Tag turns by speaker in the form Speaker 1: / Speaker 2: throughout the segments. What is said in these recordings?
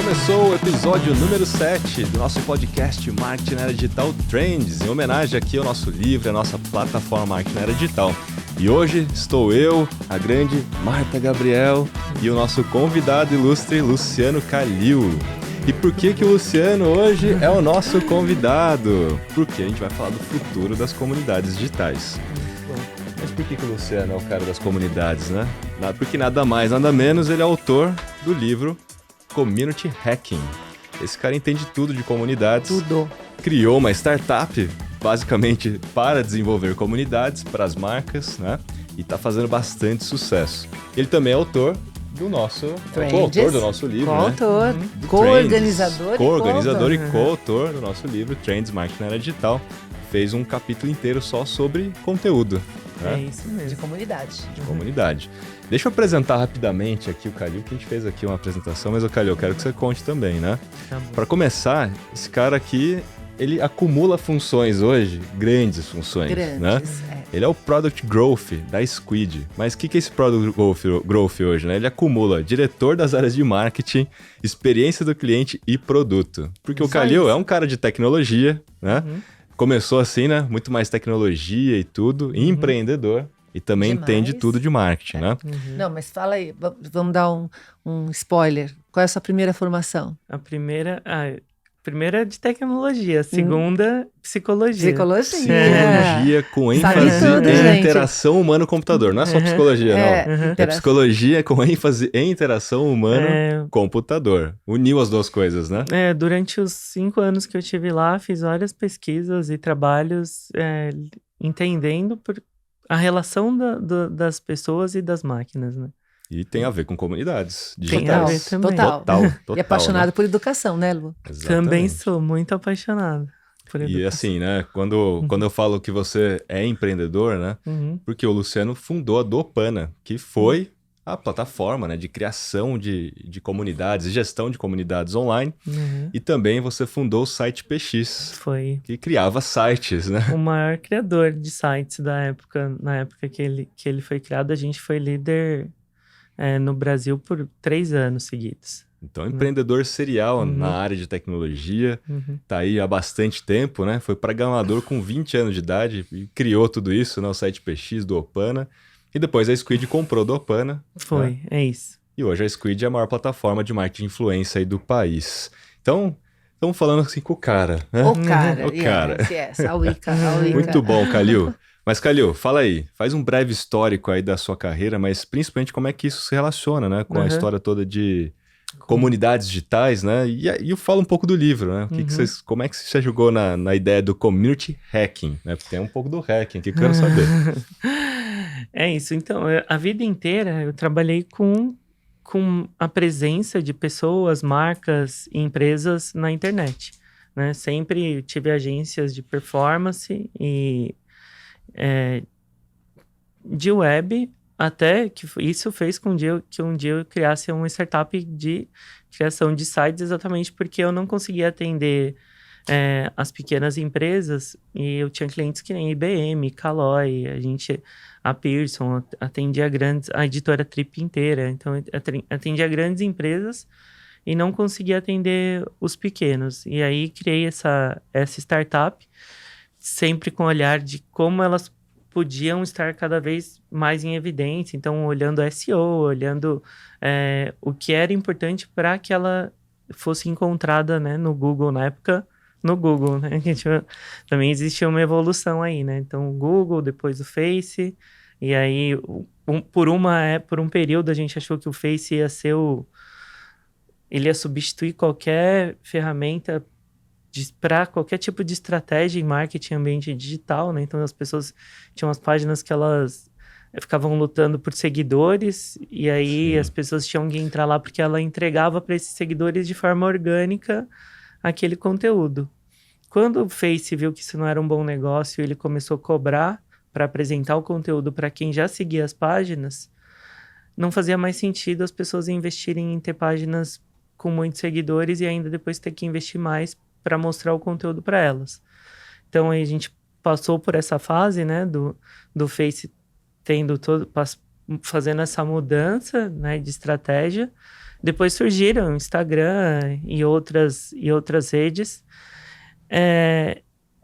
Speaker 1: Começou o episódio número 7 do nosso podcast Marketing na Era Digital Trends, em homenagem aqui ao nosso livro, a nossa plataforma Marketing na Era Digital. E hoje estou eu, a grande Marta Gabriel e o nosso convidado ilustre Luciano Calil. E por que o Luciano hoje é o nosso convidado? Porque a gente vai falar do futuro das comunidades digitais. Mas por que o Luciano é o cara das comunidades, né? Porque nada mais, nada menos, ele é autor do livro Community Hacking. Esse cara entende tudo de comunidades.
Speaker 2: Tudo.
Speaker 1: Criou uma startup, basicamente, para desenvolver comunidades para as marcas, né? E está fazendo bastante sucesso. Ele também é autor do nosso... coautor do nosso livro,
Speaker 2: coautor,
Speaker 1: né?
Speaker 2: Co-organizador
Speaker 1: e coautor do nosso livro, Trends Marketing na Era Digital. Fez um capítulo inteiro só sobre conteúdo.
Speaker 2: É isso mesmo. De comunidade.
Speaker 1: De comunidade. Deixa eu apresentar rapidamente aqui o Calil, que a gente fez aqui uma apresentação, mas o Calil, eu quero que você conte também, né?
Speaker 2: Tá
Speaker 1: para começar, esse cara aqui, ele acumula funções hoje, grandes funções, né? Ele é o Product Growth da Squid. Mas o que é esse Product Growth hoje, né? Ele acumula diretor das áreas de marketing, experiência do cliente e produto. Porque o Calil é um cara de tecnologia, né? Começou assim, né? Muito mais tecnologia e tudo, empreendedor. E também entende tudo de marketing, né?
Speaker 2: Não, mas fala aí, vamos dar um spoiler. Qual é a sua primeira formação?
Speaker 3: A primeira é de tecnologia, a segunda, psicologia.
Speaker 1: Psicologia com ênfase em interação humano-computador. Não é só psicologia, não. É psicologia com ênfase em interação humano-computador. Uniu as duas coisas, né?
Speaker 3: Durante os 5 anos que eu estive lá, fiz várias pesquisas e trabalhos entendendo a relação das pessoas e das máquinas, né?
Speaker 1: E tem a ver com comunidades digitais.
Speaker 3: Tem a ver também.
Speaker 2: Total. E apaixonado, né, por educação, né, Lu?
Speaker 1: Exatamente.
Speaker 3: Também sou muito apaixonado por educação.
Speaker 1: E assim, né, quando eu falo que você é empreendedor, né, porque o Luciano fundou a Dopana, que foi a plataforma, né, de criação de comunidades, gestão de comunidades online. E também você fundou o site PX.
Speaker 3: Foi.
Speaker 1: Que criava sites, né?
Speaker 3: O maior criador de sites da época. Na época que ele foi criado, a gente foi líder no Brasil por 3 anos seguidos.
Speaker 1: Então, empreendedor serial na área de tecnologia, tá aí há bastante tempo, né? Foi programador com 20 anos de idade e criou tudo isso, né? O site PX do Opana. E depois a Squid comprou do Opana.
Speaker 3: Foi, né? É isso.
Speaker 1: E hoje a Squid é a maior plataforma de marketing de influência aí do país. Então, estamos falando assim com o cara, né?
Speaker 2: O cara.
Speaker 1: Yes,
Speaker 2: a Wicca.
Speaker 1: Muito bom, Calil. Mas, Calil, fala aí, faz um breve histórico aí da sua carreira, mas principalmente como é que isso se relaciona, né? Com a história toda de comunidades digitais, né? E eu falo um pouco do livro, né? Como é que você jogou na ideia do community hacking, né? Porque tem um pouco do hacking que eu quero saber.
Speaker 3: É isso. Então, a vida inteira eu trabalhei com a presença de pessoas, marcas e empresas na internet, né? Sempre tive agências de performance e de web, até que isso fez com que um dia eu criasse uma startup de criação de sites, exatamente porque eu não conseguia atender as pequenas empresas, e eu tinha clientes que nem IBM, Caloi, a Pearson, atendia a editora Trip inteira, então atendia grandes empresas e não conseguia atender os pequenos. E aí criei essa startup, sempre com o olhar de como elas podiam estar cada vez mais em evidência. Então, olhando SEO, olhando o que era importante para que ela fosse encontrada, né, no Google, na época, no Google, né? Também existia uma evolução aí, né? Então, o Google, depois o Face, e aí, por um período, a gente achou que o Face ia ser ele ia substituir qualquer ferramenta para qualquer tipo de estratégia em marketing ambiente digital, né? Então, as pessoas tinham as páginas que elas ficavam lutando por seguidores, e aí as pessoas tinham que entrar lá porque ela entregava para esses seguidores de forma orgânica aquele conteúdo. Quando o Face viu que isso não era um bom negócio, ele começou a cobrar para apresentar o conteúdo para quem já seguia as páginas, não fazia mais sentido as pessoas investirem em ter páginas com muitos seguidores e ainda depois ter que investir mais para mostrar o conteúdo para elas. Então, aí a gente passou por essa fase, né, do Face fazendo essa mudança, né, de estratégia, Depois surgiram Instagram e outras redes.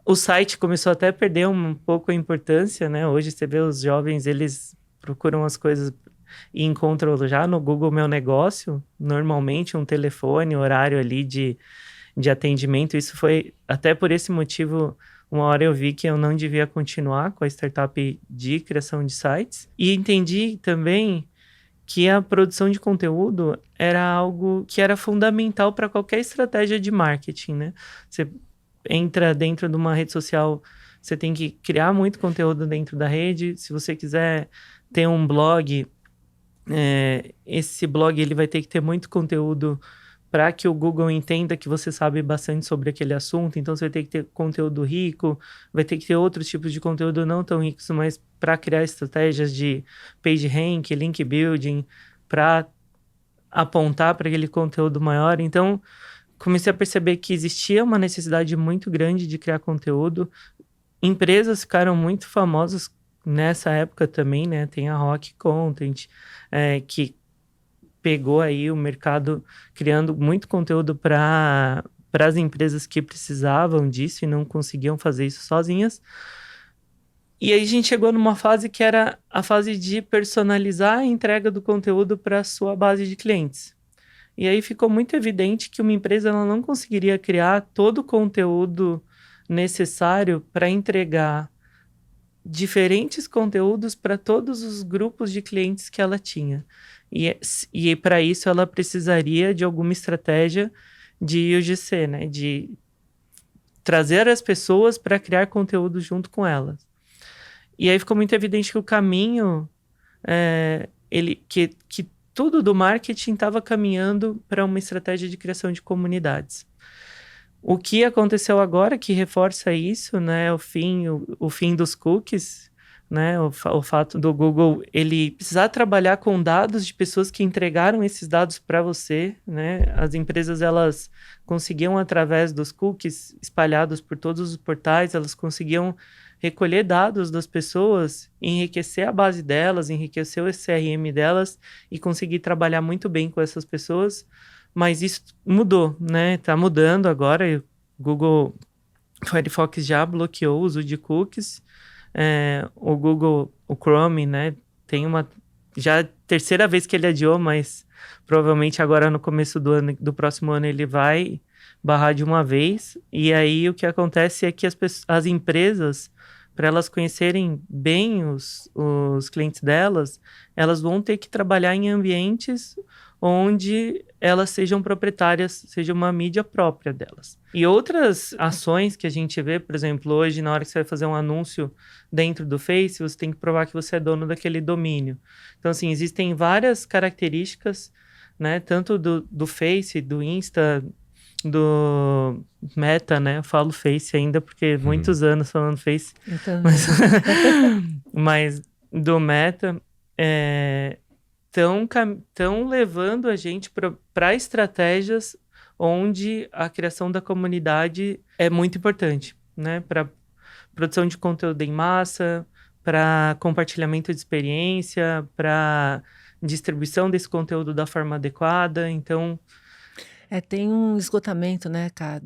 Speaker 3: O site começou até a perder um pouco a importância, né? Hoje você vê os jovens, eles procuram as coisas e encontram já no Google Meu Negócio, normalmente um telefone, horário ali de atendimento. Isso foi, até por esse motivo, uma hora eu vi que eu não devia continuar com a startup de criação de sites. E entendi também que a produção de conteúdo era algo que era fundamental para qualquer estratégia de marketing, né? Você entra dentro de uma rede social, você tem que criar muito conteúdo dentro da rede. Se você quiser ter um blog, esse blog ele vai ter que ter muito conteúdo para que o Google entenda que você sabe bastante sobre aquele assunto. Então, você vai ter que ter conteúdo rico, vai ter que ter outros tipos de conteúdo não tão ricos, mas para criar estratégias de PageRank, link building, para apontar para aquele conteúdo maior. Então, comecei a perceber que existia uma necessidade muito grande de criar conteúdo. Empresas ficaram muito famosas nessa época também, né? Tem a Rock Content, que pegou aí o mercado criando muito conteúdo para as empresas que precisavam disso e não conseguiam fazer isso sozinhas. E aí a gente chegou numa fase que era a fase de personalizar a entrega do conteúdo para a sua base de clientes. E aí ficou muito evidente que uma empresa ela não conseguiria criar todo o conteúdo necessário para entregar diferentes conteúdos para todos os grupos de clientes que ela tinha. E para isso ela precisaria de alguma estratégia de UGC, né? De trazer as pessoas para criar conteúdo junto com elas. E aí ficou muito evidente que o caminho, que tudo do marketing estava caminhando para uma estratégia de criação de comunidades. O que aconteceu agora que reforça isso, né, o fim dos cookies, né, o fato do Google ele precisar trabalhar com dados de pessoas que entregaram esses dados para você, né, as empresas elas conseguiam através dos cookies espalhados por todos os portais, elas conseguiam recolher dados das pessoas, enriquecer a base delas, enriquecer o CRM delas e conseguir trabalhar muito bem com essas pessoas. Mas isso mudou, né? Tá mudando agora. O Google Firefox já bloqueou o uso de cookies. O Google, o Chrome, né? Tem já a terceira vez que ele adiou, mas provavelmente agora no começo do próximo ano ele vai barrar de uma vez. E aí o que acontece é que as empresas, para elas conhecerem bem os clientes delas, elas vão ter que trabalhar em ambientes onde elas sejam proprietárias, seja uma mídia própria delas. E outras ações que a gente vê, por exemplo, hoje, na hora que você vai fazer um anúncio dentro do Face, você tem que provar que você é dono daquele domínio. Então, assim, existem várias características, né, tanto do Face, do Insta, do Meta, né? Eu falo Face ainda porque muitos anos falando Face.
Speaker 2: Então,
Speaker 3: mas do Meta estão levando a gente para estratégias onde a criação da comunidade é muito importante, né? Para produção de conteúdo em massa, para compartilhamento de experiência, para distribuição desse conteúdo da forma adequada. Então,
Speaker 2: tem um esgotamento, né, cara,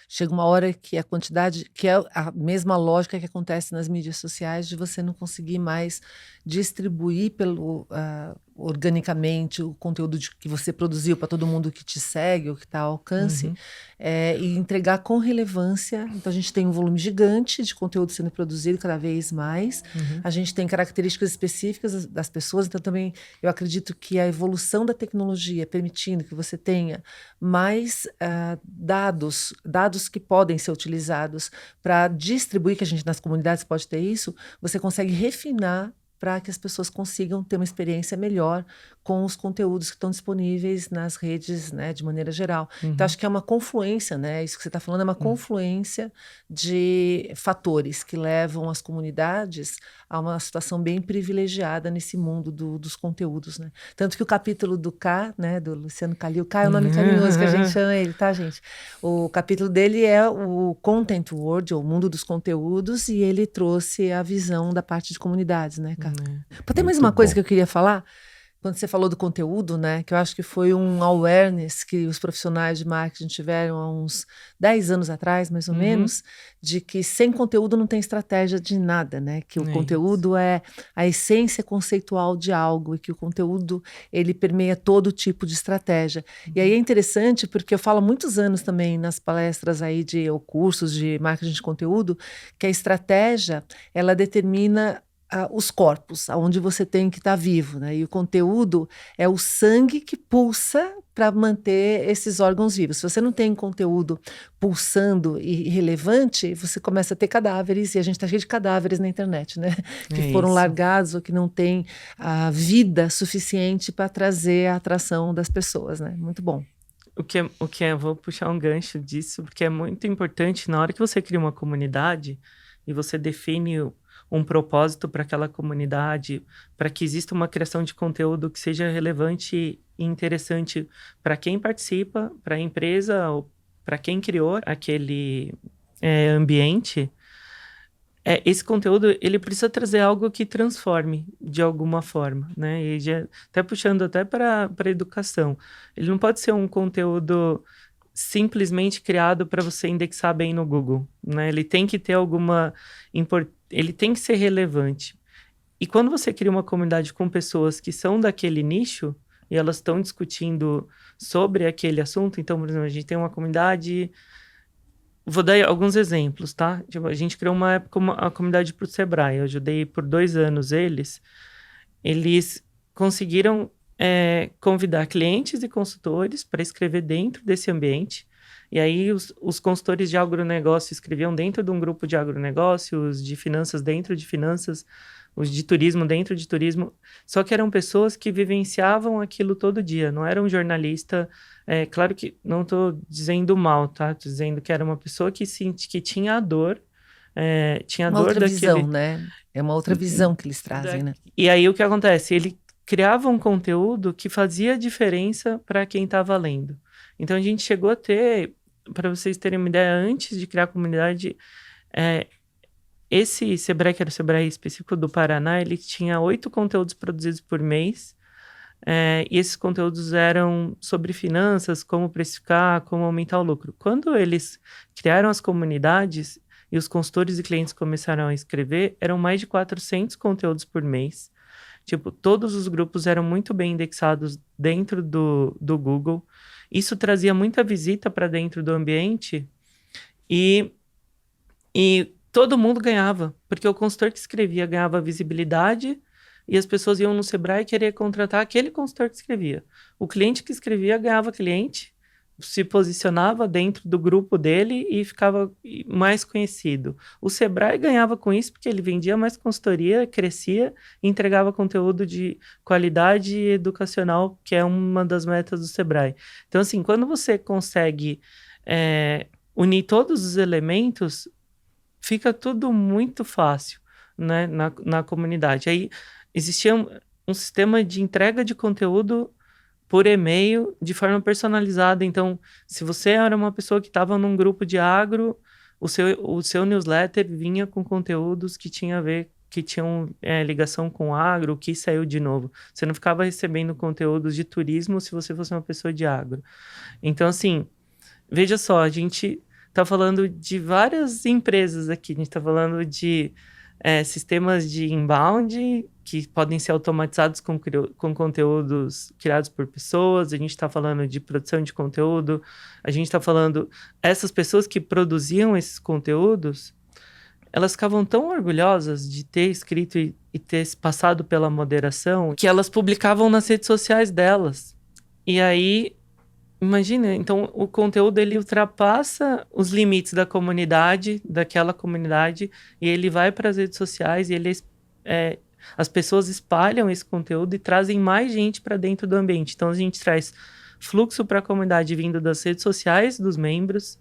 Speaker 2: chega uma hora que a quantidade, que é a mesma lógica que acontece nas mídias sociais, de você não conseguir mais distribuir organicamente o conteúdo que você produziu para todo mundo que te segue ou que está ao alcance, e entregar com relevância. Então a gente tem um volume gigante de conteúdo sendo produzido cada vez mais, a gente tem características específicas das pessoas, então também eu acredito que a evolução da tecnologia permitindo que você tenha mais dados que podem ser utilizados para distribuir, que a gente nas comunidades pode ter isso, você consegue refinar para que as pessoas consigam ter uma experiência melhor com os conteúdos que estão disponíveis nas redes, né, de maneira geral. Então, acho que é uma confluência, né? Isso que você está falando é uma confluência de fatores que levam as comunidades a uma situação bem privilegiada nesse mundo dos conteúdos, né? Tanto que o capítulo do K, né, do Luciano Calil, K é o nome carinhoso que a gente chama ele, tá, gente? O capítulo dele é o Content World, ou o mundo dos conteúdos, e ele trouxe a visão da parte de comunidades, né, cara? Tem mais uma coisa que eu queria falar. quando você falou do conteúdo, né, que eu acho que foi um awareness que os profissionais de marketing tiveram há uns 10 anos atrás, mais ou menos, de que sem conteúdo não tem estratégia de nada, né, que o conteúdo é a essência conceitual de algo e que o conteúdo, ele permeia todo tipo de estratégia. E aí é interessante porque eu falo há muitos anos também nas palestras aí ou cursos de marketing de conteúdo, que a estratégia, ela determina os corpos, aonde você tem que estar vivo, né? E o conteúdo é o sangue que pulsa para manter esses órgãos vivos. Se você não tem conteúdo pulsando e relevante, você começa a ter cadáveres, e a gente está cheio de cadáveres na internet, né? Que foram largados ou que não têm a vida suficiente para trazer a atração das pessoas, né? Muito bom.
Speaker 3: Vou puxar um gancho disso, porque é muito importante na hora que você cria uma comunidade e você define um propósito para aquela comunidade, para que exista uma criação de conteúdo que seja relevante e interessante para quem participa, para a empresa ou para quem criou aquele ambiente. Esse conteúdo, ele precisa trazer algo que transforme de alguma forma, né? E até puxando até para a educação. Ele não pode ser um conteúdo simplesmente criado para você indexar bem no Google, né? Ele tem que ter ele tem que ser relevante. E quando você cria uma comunidade com pessoas que são daquele nicho e elas estão discutindo sobre aquele assunto, então, por exemplo, a gente tem uma comunidade. Vou dar alguns exemplos, tá? Tipo, a gente criou uma época a comunidade para o Sebrae. Eu ajudei por 2 anos eles. Eles conseguiram convidar clientes e consultores para escrever dentro desse ambiente. E aí os consultores de agronegócio escreviam dentro de um grupo de agronegócio, os de finanças dentro de finanças, os de turismo dentro de turismo. Só que eram pessoas que vivenciavam aquilo todo dia. Não era um jornalista... claro que não estou dizendo mal, tá? Estou dizendo que era uma pessoa que tinha a dor, tinha a
Speaker 2: uma
Speaker 3: dor
Speaker 2: outra
Speaker 3: daquele...
Speaker 2: visão, né? É uma outra visão que eles trazem, né?
Speaker 3: E aí o que acontece? Ele criava um conteúdo que fazia diferença para quem estava lendo. Então a gente chegou a ter, para vocês terem uma ideia, antes de criar a comunidade, esse Sebrae, que era o Sebrae específico do Paraná, ele tinha 8 conteúdos produzidos por mês. E esses conteúdos eram sobre finanças, como precificar, como aumentar o lucro. Quando eles criaram as comunidades e os consultores e clientes começaram a escrever, eram mais de 400 conteúdos por mês. Tipo, todos os grupos eram muito bem indexados dentro do Google. Isso trazia muita visita para dentro do ambiente e todo mundo ganhava, porque o consultor que escrevia ganhava visibilidade e as pessoas iam no Sebrae querer contratar aquele consultor que escrevia. O cliente que escrevia ganhava cliente, se posicionava dentro do grupo dele e ficava mais conhecido. O Sebrae ganhava com isso porque ele vendia mais consultoria, crescia e entregava conteúdo de qualidade educacional, que é uma das metas do Sebrae. Então, assim, quando você consegue unir todos os elementos, fica tudo muito fácil, né, na comunidade. Aí existia um sistema de entrega de conteúdo por e-mail, de forma personalizada. Então, se você era uma pessoa que estava num grupo de agro, o seu newsletter vinha com conteúdos que tinham ligação com agro, o que saiu de novo. Você não ficava recebendo conteúdos de turismo se você fosse uma pessoa de agro. Então, assim, veja só, a gente está falando de várias empresas aqui. A gente está falando de sistemas de inbound que podem ser automatizados com conteúdos criados por pessoas. A gente está falando de produção de conteúdo. A gente está falando... Essas pessoas que produziam esses conteúdos, elas ficavam tão orgulhosas de ter escrito e ter passado pela moderação que elas publicavam nas redes sociais delas. E aí, imagina, então o conteúdo ele ultrapassa os limites da comunidade, daquela comunidade, e ele vai para as redes sociais e as pessoas espalham esse conteúdo e trazem mais gente para dentro do ambiente. Então a gente traz fluxo para a comunidade vindo das redes sociais dos membros,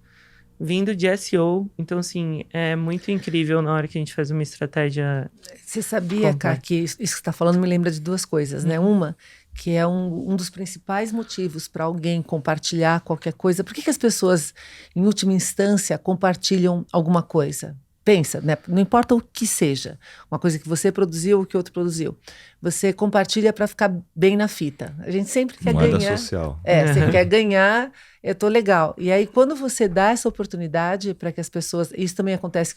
Speaker 3: vindo de SEO. Então, assim, é muito incrível na hora que a gente faz uma estratégia.
Speaker 2: Você sabia, Ká, que isso que você está falando me lembra de 2 coisas, né? Uma, que é um dos principais motivos para alguém compartilhar qualquer coisa. Por que as pessoas, em última instância, compartilham alguma coisa? pensa, né? Não importa o que seja, uma coisa que você produziu ou que outro produziu, você compartilha para ficar bem na fita. A gente sempre quer
Speaker 1: Moeda
Speaker 2: ganhar.
Speaker 1: social.
Speaker 2: Você quer ganhar, eu tô legal. E aí, quando você dá essa oportunidade para que as pessoas... Isso também acontece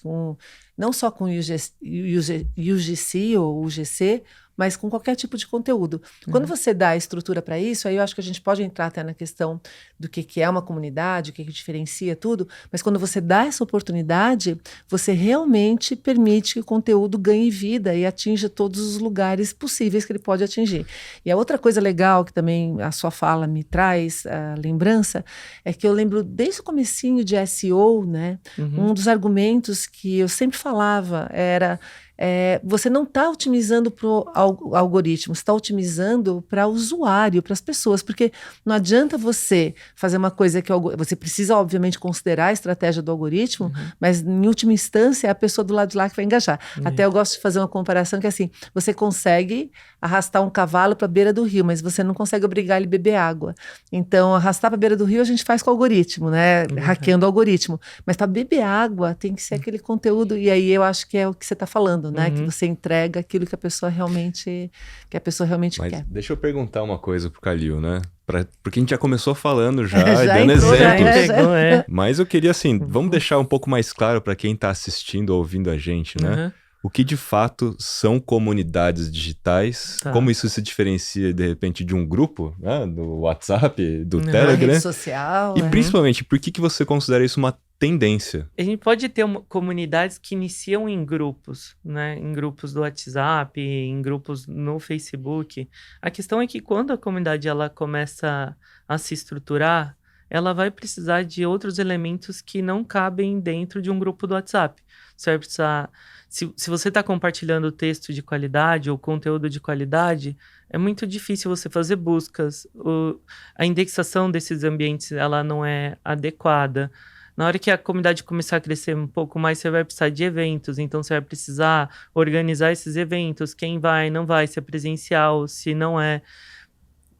Speaker 2: não só com o UGC ou UGC, mas com qualquer tipo de conteúdo. Quando você dá a estrutura para isso, aí eu acho que a gente pode entrar até na questão do que é uma comunidade, o que diferencia tudo, mas quando você dá essa oportunidade, você realmente permite que o conteúdo ganhe vida e atinja todos os lugares possíveis que ele pode atingir. E a outra coisa legal que também a sua fala me traz, a lembrança, é que eu lembro desde o comecinho de SEO, né, um dos argumentos que eu sempre falava era... você não está otimizando para o algoritmo, você está otimizando para o usuário, para as pessoas, porque não adianta você fazer uma coisa que você precisa, obviamente, considerar a estratégia do algoritmo, mas, em última instância, é a pessoa do lado de lá que vai engajar. Até eu gosto de fazer uma comparação que é assim, você consegue arrastar um cavalo para a beira do rio, mas você não consegue obrigar ele a beber água. Então, arrastar para a beira do rio a gente faz com o algoritmo, né? Hackeando o algoritmo. Mas para beber água tem que ser aquele conteúdo, e aí eu acho que é o que você está falando, né? Que você entrega aquilo que a pessoa realmente,
Speaker 1: Mas
Speaker 2: quer.
Speaker 1: deixa eu perguntar uma coisa pro Calil, né? Porque a gente já começou falando já dando
Speaker 2: entrou,
Speaker 1: exemplos. Mas eu queria, assim, vamos deixar um pouco mais claro para quem está assistindo ou ouvindo a gente, né? O que de fato são comunidades digitais, como isso se diferencia, de repente, de um grupo, né? Do WhatsApp, do Telegram.
Speaker 2: Rede social.
Speaker 1: E principalmente, por que você considera isso uma tendência?
Speaker 3: A gente pode ter comunidades que iniciam em grupos, né? Em grupos do WhatsApp, em grupos no Facebook. A questão é que quando a comunidade ela começa a se estruturar, ela vai precisar de outros elementos que não cabem dentro de um grupo do WhatsApp. Você vai precisar... Se você está compartilhando texto de qualidade ou conteúdo de qualidade, é muito difícil você fazer buscas. A indexação desses ambientes ela não é adequada. Na hora que a comunidade começar a crescer um pouco mais, você vai precisar de eventos. Então, você vai precisar organizar esses eventos. Quem vai, não vai, se é presencial, se não é.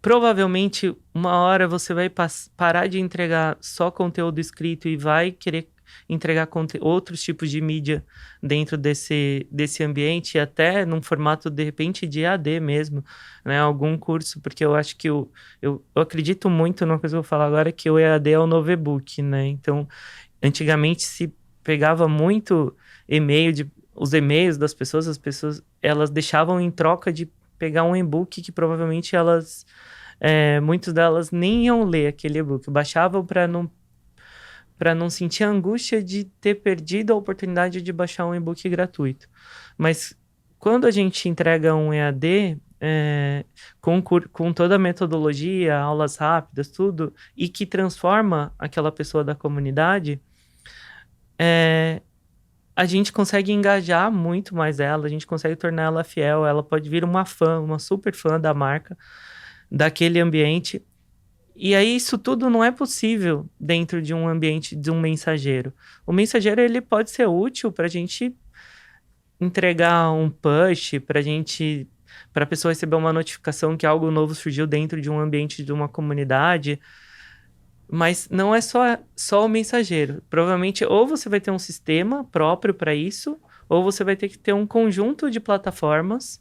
Speaker 3: Provavelmente, uma hora você vai parar de entregar só conteúdo escrito e vai querer entregar outros tipos de mídia dentro desse ambiente, até num formato, de repente, de EAD mesmo, né? Algum curso, porque eu acho que eu acredito muito numa coisa que eu vou falar agora, que o EAD é o novo e-book, né? Então, antigamente se pegava muito os e-mails das pessoas, as pessoas, elas deixavam em troca de pegar um e-book que provavelmente muitas delas nem iam ler aquele e-book, baixavam para não sentir a angústia de ter perdido a oportunidade de baixar um e-book gratuito. Mas quando a gente entrega um EAD, com toda a metodologia, aulas rápidas, tudo, e que transforma aquela pessoa da comunidade, a gente consegue engajar muito mais ela, a gente consegue tornar ela fiel, ela pode vir uma super fã da marca, daquele ambiente. E aí isso tudo não é possível dentro de um ambiente de um mensageiro. O mensageiro ele pode ser útil para a gente entregar um push, para a pessoa receber uma notificação que algo novo surgiu dentro de um ambiente de uma comunidade, mas não é só o mensageiro. Provavelmente ou você vai ter um sistema próprio para isso, ou você vai ter que ter um conjunto de plataformas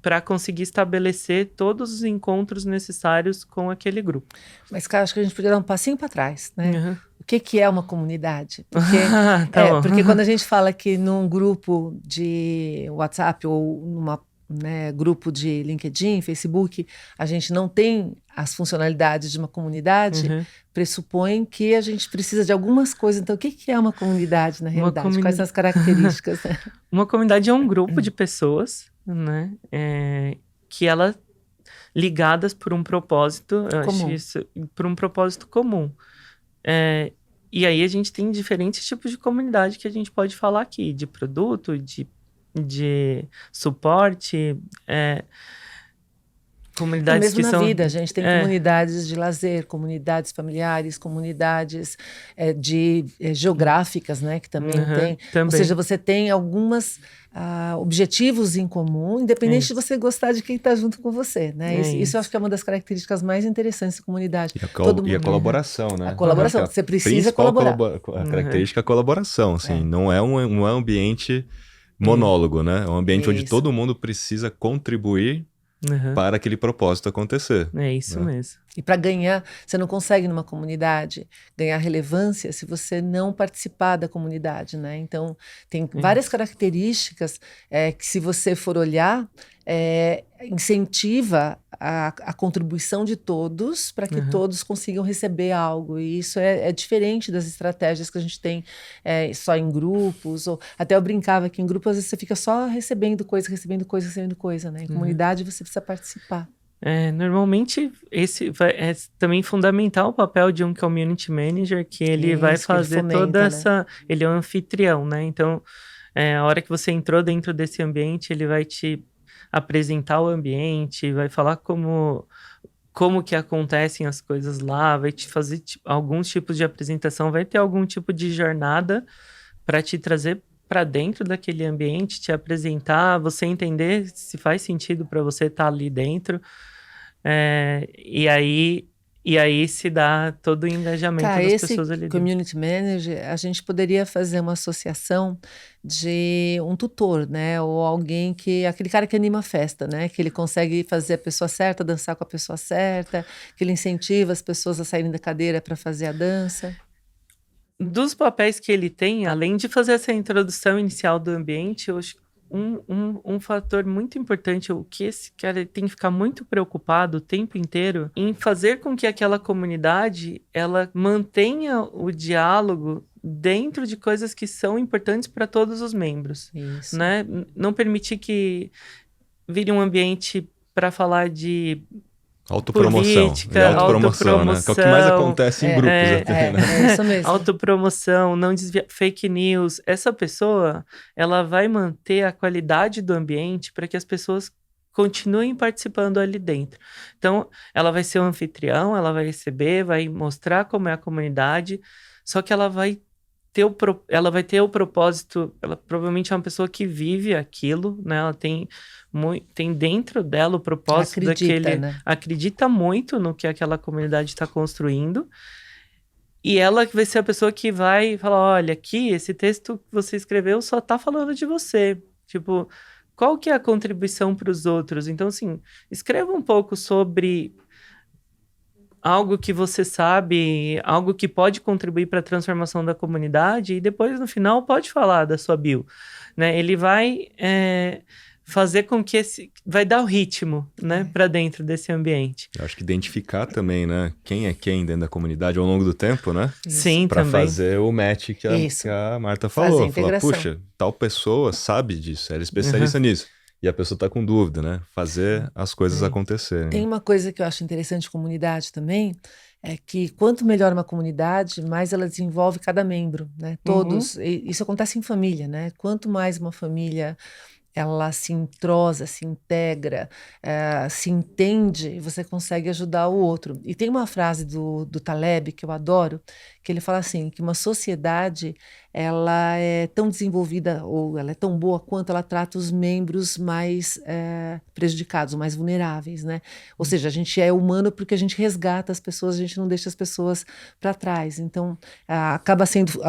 Speaker 3: para conseguir estabelecer todos os encontros necessários com aquele grupo.
Speaker 2: Mas, cara, acho que a gente podia dar um passinho para trás, né? O que é uma comunidade? Porque quando a gente fala que num grupo de WhatsApp ou numa grupo de LinkedIn, Facebook, a gente não tem as funcionalidades de uma comunidade, pressupõe que a gente precisa de algumas coisas. Então, o que é uma comunidade, na realidade? Quais são as características?
Speaker 3: Uma comunidade é um grupo de pessoas, né? Que elas ligadas por um propósito, por um propósito comum. E aí a gente tem diferentes tipos de comunidade que a gente pode falar aqui, de produto, de suporte. comunidades
Speaker 2: mesmo
Speaker 3: que
Speaker 2: na
Speaker 3: são...
Speaker 2: vida, a gente tem comunidades de lazer, comunidades familiares, comunidades geográficas, né, que também tem.
Speaker 3: Também.
Speaker 2: Ou seja, você tem algumas objetivos em comum, independente de você gostar de quem está junto com você, né? Isso eu acho que é uma das características mais interessantes da comunidade.
Speaker 1: E a colaboração, né?
Speaker 2: A colaboração, você precisa colaborar.
Speaker 1: A característica é a colaboração, assim, não é um ambiente monólogo, né? É um ambiente onde todo mundo precisa contribuir para aquele propósito acontecer.
Speaker 3: É isso mesmo.
Speaker 2: E para ganhar, você não consegue numa comunidade ganhar relevância se você não participar da comunidade, né? Então, tem várias características que, se você for olhar, incentiva a contribuição de todos para que todos consigam receber algo. E isso é diferente das estratégias que a gente tem só em grupos. Ou, até eu brincava que em grupo, às vezes, você fica só recebendo coisa, né? Em comunidade, você precisa participar.
Speaker 3: Normalmente, esse é também fundamental o papel de um community manager, que ele vai fazer ele fomenta, toda essa... Né? Ele é um anfitrião, né? Então, a hora que você entrou dentro desse ambiente, ele vai te apresentar o ambiente, vai falar como que acontecem as coisas lá, vai te fazer alguns tipos de apresentação, vai ter algum tipo de jornada para te trazer para dentro daquele ambiente, te apresentar, você entender se faz sentido para você estar ali dentro. E aí se dá todo o engajamento das pessoas ali dentro.
Speaker 2: Community Manager, a gente poderia fazer uma associação de um tutor, né? Ou alguém aquele cara que anima a festa, né? Que ele consegue fazer a pessoa certa, dançar com a pessoa certa, que ele incentiva as pessoas a saírem da cadeira para fazer a dança.
Speaker 3: Dos papéis que ele tem, além de fazer essa introdução inicial do ambiente, eu acho um fator muito importante, o que esse cara tem que ficar muito preocupado o tempo inteiro em fazer com que aquela comunidade ela mantenha o diálogo dentro de coisas que são importantes para todos os membros.
Speaker 2: Isso.
Speaker 3: Né? Não permitir que vire um ambiente para falar de
Speaker 1: autopromoção.
Speaker 3: Política,
Speaker 1: autopromoção, né? Que é o que mais acontece em grupos até, né?
Speaker 2: É isso mesmo.
Speaker 3: Autopromoção, não desviar, fake news. Essa pessoa, ela vai manter a qualidade do ambiente para que as pessoas continuem participando ali dentro. Então, ela vai ser um anfitrião, ela vai receber, vai mostrar como é a comunidade, só que ela vai ter o propósito, ela provavelmente é uma pessoa que vive aquilo, né? Ela tem dentro dela o propósito acredita muito no que aquela comunidade está construindo, e ela vai ser a pessoa que vai falar, olha, aqui, esse texto que você escreveu só está falando de você, tipo, qual que é a contribuição para os outros? Então, assim, escreva um pouco sobre algo que você sabe, algo que pode contribuir para a transformação da comunidade, e depois, no final, pode falar da sua bio, né? Ele vai fazer com que vai dar o ritmo, né, para dentro desse ambiente.
Speaker 1: Eu acho que identificar também, né, quem é quem dentro da comunidade ao longo do tempo, né?
Speaker 3: Sim,
Speaker 1: para
Speaker 3: também.
Speaker 1: fazer o match que a Marta falou. Falar, puxa, tal pessoa sabe disso, ela é especialista nisso. E a pessoa está com dúvida, né? Fazer as coisas acontecerem.
Speaker 2: Tem uma coisa que eu acho interessante de comunidade também, é que quanto melhor uma comunidade, mais ela desenvolve cada membro, né? Todos. Isso acontece em família, né? Quanto mais uma família ela se entrosa, se integra, se entende, você consegue ajudar o outro. E tem uma frase do Taleb que eu adoro, que ele fala assim, que uma sociedade ela é tão desenvolvida ou ela é tão boa quanto ela trata os membros mais prejudicados, mais vulneráveis, né? Ou seja, a gente é humano porque a gente resgata as pessoas, a gente não deixa as pessoas para trás. Então, acaba sendo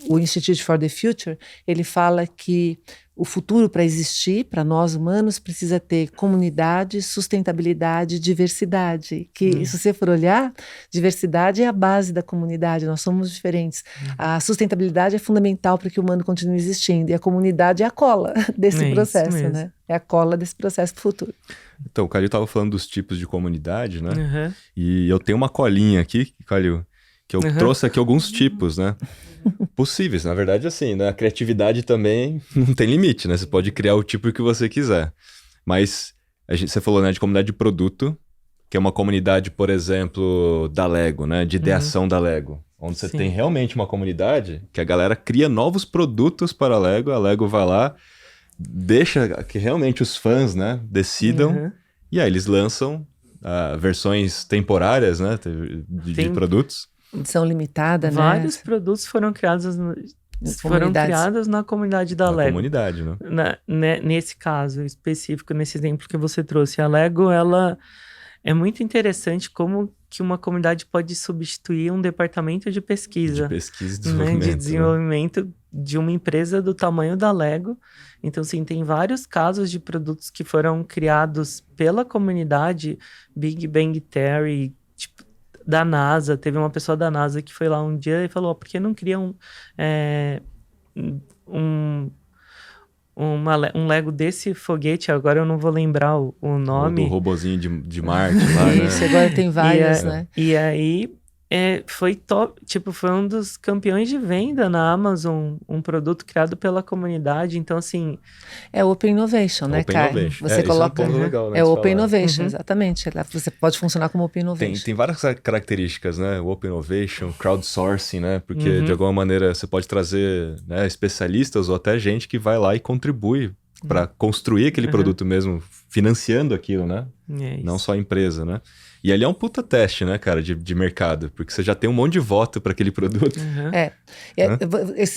Speaker 2: o Institute for the Future, ele fala que o futuro, para existir, para nós humanos, precisa ter comunidade, sustentabilidade, diversidade. Que, se você for olhar, diversidade é a base da comunidade, nós somos diferentes. A sustentabilidade é fundamental para que o humano continue existindo, e a comunidade é a cola desse processo, né? É a cola desse processo do futuro.
Speaker 1: Então, o Calil estava falando dos tipos de comunidade, né? E eu tenho uma colinha aqui, Calil, que eu trouxe aqui alguns tipos, né? Possíveis, na verdade, assim, né? A criatividade também não tem limite, né? Você pode criar o tipo que você quiser. Mas você falou, né, de comunidade de produto, que é uma comunidade, por exemplo, da Lego, né? De ideação da Lego. Onde você tem realmente uma comunidade que a galera cria novos produtos para a Lego vai lá, deixa que realmente os fãs, né, decidam, e aí eles lançam versões temporárias, né? De produtos.
Speaker 2: Edição limitada,
Speaker 3: Vários
Speaker 2: né?
Speaker 3: produtos foram criados na comunidade da
Speaker 1: Na
Speaker 3: Lego.
Speaker 1: comunidade, né?
Speaker 3: Nesse caso específico, nesse exemplo que você trouxe, a Lego, ela é muito interessante como que uma comunidade pode substituir um departamento de pesquisa.
Speaker 1: De pesquisa e
Speaker 3: Né?
Speaker 1: desenvolvimento.
Speaker 3: De desenvolvimento de uma empresa do tamanho da Lego. Então, sim, tem vários casos de produtos que foram criados pela comunidade. Big Bang Theory, tipo, da NASA. Teve uma pessoa da NASA que foi lá um dia e falou, por que não criam um Lego desse foguete? Agora eu não vou lembrar o nome.
Speaker 1: O do robozinho de Marte lá, né?
Speaker 2: Isso, agora tem várias, né?
Speaker 3: E aí, foi top, tipo, foi um dos campeões de venda na Amazon, um produto criado pela comunidade. Então, assim...
Speaker 2: É o Open Innovation, né,
Speaker 1: Open
Speaker 2: Caio?
Speaker 1: Innovation.
Speaker 2: Você coloca...
Speaker 1: Isso é um ponto legal, né,
Speaker 2: É o
Speaker 1: de
Speaker 2: Open
Speaker 1: falar.
Speaker 2: Innovation, exatamente. Você pode funcionar como Open Innovation.
Speaker 1: Tem várias características, né? O Open Innovation, crowdsourcing, né? Porque, de alguma maneira, você pode trazer, né, especialistas ou até gente que vai lá e contribui para construir aquele produto mesmo, financiando aquilo, né? Não só a empresa, né? E ali é um puta teste, né, cara, de mercado, porque você já tem um monte de voto para aquele produto.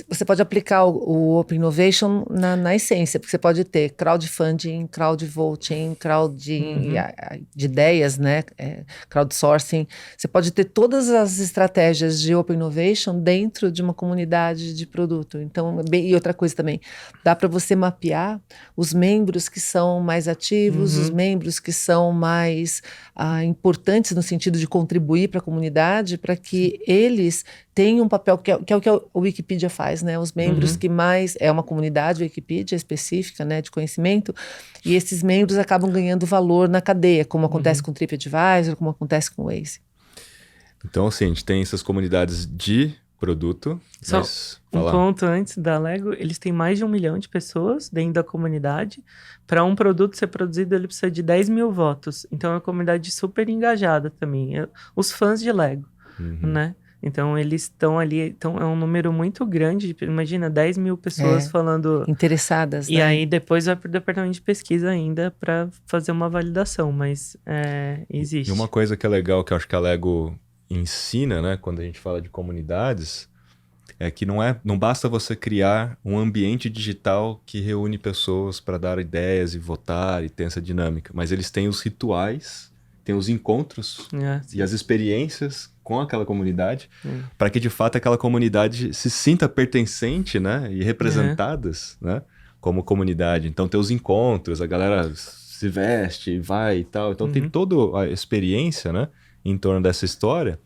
Speaker 2: Você pode aplicar o Open Innovation na essência, porque você pode ter crowdfunding, crowdvoting, de ideias, né, crowdsourcing. Você pode ter todas as estratégias de Open Innovation dentro de uma comunidade de produto. Então, e outra coisa também, dá para você mapear os membros que são mais ativos, os membros que são mais importantes no sentido de contribuir para a comunidade, para que eles tenham um papel, que é o que a Wikipedia faz, né? Os membros que mais... É uma comunidade Wikipedia específica, né, de conhecimento, e esses membros acabam ganhando valor na cadeia, como acontece com o TripAdvisor, como acontece com o Waze.
Speaker 1: Então, assim, a gente tem essas comunidades de produto.
Speaker 3: Só um ponto antes da Lego, eles têm mais de 1 milhão de pessoas dentro da comunidade. Para um produto ser produzido, ele precisa de 10 mil votos. Então, é uma comunidade super engajada também. Os fãs de Lego, né? Então, eles estão ali... Então, é um número muito grande. Imagina, 10 mil pessoas falando...
Speaker 2: Interessadas,
Speaker 3: E
Speaker 2: né?
Speaker 3: aí, depois vai para o departamento de pesquisa ainda para fazer uma validação. Mas existe.
Speaker 1: E uma coisa que é legal, que eu acho que a Lego ensina, né, quando a gente fala de comunidades, é que não basta você criar um ambiente digital que reúne pessoas para dar ideias e votar e ter essa dinâmica, mas eles têm os rituais, têm os encontros e as experiências com aquela comunidade, para que de fato aquela comunidade se sinta pertencente, né, e representadas, né, como comunidade. Então tem os encontros, a galera se veste e vai e tal, então tem toda a experiência, né, em torno dessa história.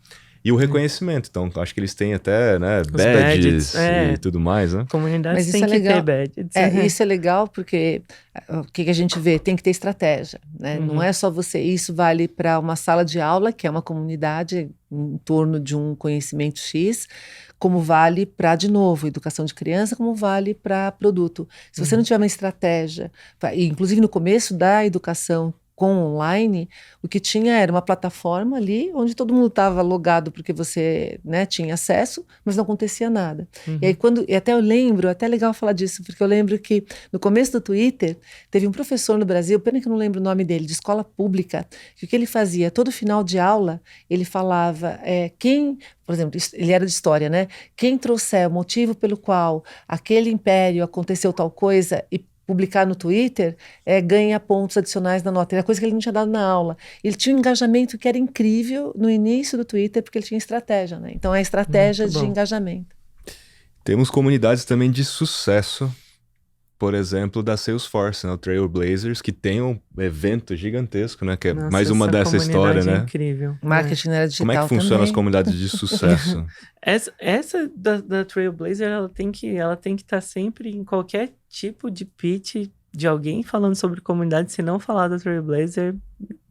Speaker 1: E o reconhecimento. Então, acho que eles têm até, né, badges e tudo mais, né?
Speaker 3: Comunidades têm que ter badges.
Speaker 2: Isso é legal porque o que a gente vê? Tem que ter estratégia, né? Não é só você... Isso vale para uma sala de aula, que é uma comunidade em torno de um conhecimento X, como vale para, de novo, educação de criança, como vale para produto. Se você não tiver uma estratégia, inclusive no começo da educação com online, o que tinha era uma plataforma ali onde todo mundo estava logado porque você, né, tinha acesso, mas não acontecia nada. E aí e até eu lembro, até é legal falar disso, porque eu lembro que no começo do Twitter teve um professor no Brasil, pena que eu não lembro o nome dele, de escola pública, que o que ele fazia, todo final de aula, ele falava, por exemplo, ele era de história, né? Quem trouxer o motivo pelo qual aquele império aconteceu tal coisa e publicar no Twitter, ganha pontos adicionais na nota. Era coisa que ele não tinha dado na aula. Ele tinha um engajamento que era incrível no início do Twitter, porque ele tinha estratégia, né? Então, é a estratégia de engajamento.
Speaker 1: Temos comunidades também de sucesso, por exemplo, da Salesforce, né? O Trailblazers, que tem um evento gigantesco, né? Que é mais uma dessa história, né?
Speaker 3: Incrível.
Speaker 2: Marketing era digital.
Speaker 1: Como é que funcionam as comunidades de sucesso?
Speaker 3: Essa da Trailblazer, ela tem que estar sempre em qualquer tipo de pitch de alguém falando sobre comunidade. Se não falar da Trailblazer,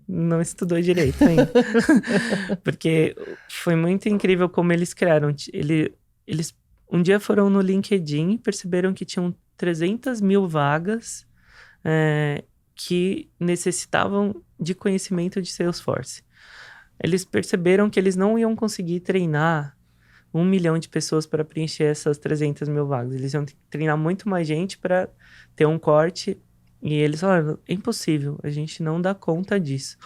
Speaker 3: não estudou direito ainda. Porque foi muito incrível como eles criaram. Eles um dia foram no LinkedIn e perceberam que tinham 300 mil vagas que necessitavam de conhecimento de Salesforce. Eles perceberam que eles não iam conseguir treinar 1 milhão de pessoas para preencher essas 300 mil vagas. Eles iam treinar muito mais gente para ter um corte. E eles falaram, é impossível, a gente não dá conta disso.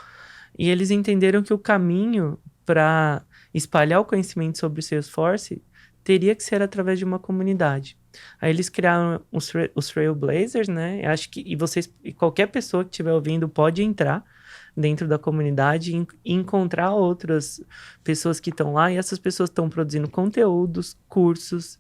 Speaker 3: E eles entenderam que o caminho para espalhar o conhecimento sobre o Salesforce teria que ser através de uma comunidade. Aí eles criaram os Trailblazers, né? Eu acho que e qualquer pessoa que estiver ouvindo pode entrar dentro da comunidade e encontrar outras pessoas que estão lá, e essas pessoas estão produzindo conteúdos, cursos,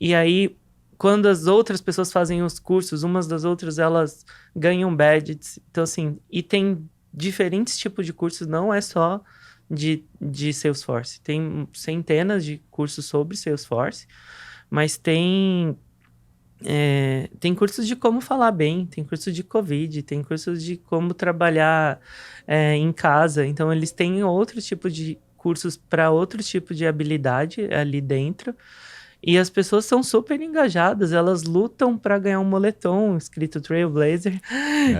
Speaker 3: e aí quando as outras pessoas fazem os cursos, umas das outras, elas ganham badges. Então, assim, e tem diferentes tipos de cursos, não é só de Salesforce. Tem centenas de cursos sobre Salesforce, mas tem cursos de como falar bem, tem cursos de COVID, tem cursos de como trabalhar em casa. Então, eles têm outros tipos de cursos para outros tipos de habilidade ali dentro. E as pessoas são super engajadas, elas lutam para ganhar um moletom escrito Trailblazer.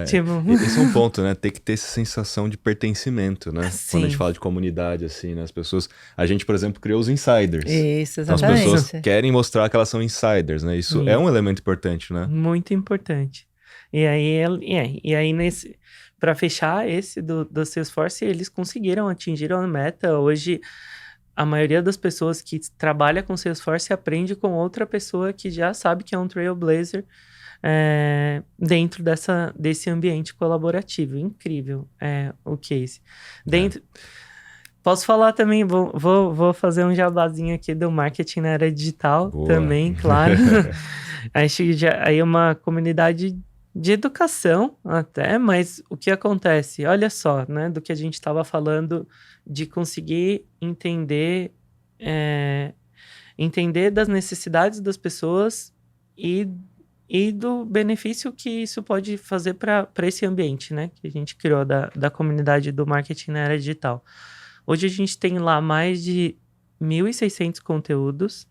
Speaker 3: Tipo...
Speaker 1: Esse é um ponto, né? Tem que ter essa sensação de pertencimento, né?
Speaker 3: Sim.
Speaker 1: Quando a gente fala de comunidade, assim, né? As pessoas... A gente, por exemplo, criou os insiders.
Speaker 2: Isso,
Speaker 1: então,
Speaker 2: exatamente.
Speaker 1: as pessoas querem mostrar que elas são insiders, né? Isso é um elemento importante, né?
Speaker 3: Muito importante. E aí para fechar esse do Salesforce, eles atingiram a meta. Hoje, a maioria das pessoas que trabalha com Salesforce aprende com outra pessoa que já sabe que é um Trailblazer dentro desse ambiente colaborativo. Incrível o case. Posso falar também, vou fazer um jabazinho aqui do marketing na era digital. Boa. Também, claro. Acho que aí é uma comunidade de educação até, mas o que acontece? Olha só, né, do que a gente estava falando de conseguir entender das necessidades das pessoas e do benefício que isso pode fazer para esse ambiente, né, que a gente criou da comunidade do marketing na era digital. Hoje a gente tem lá mais de 1.600 conteúdos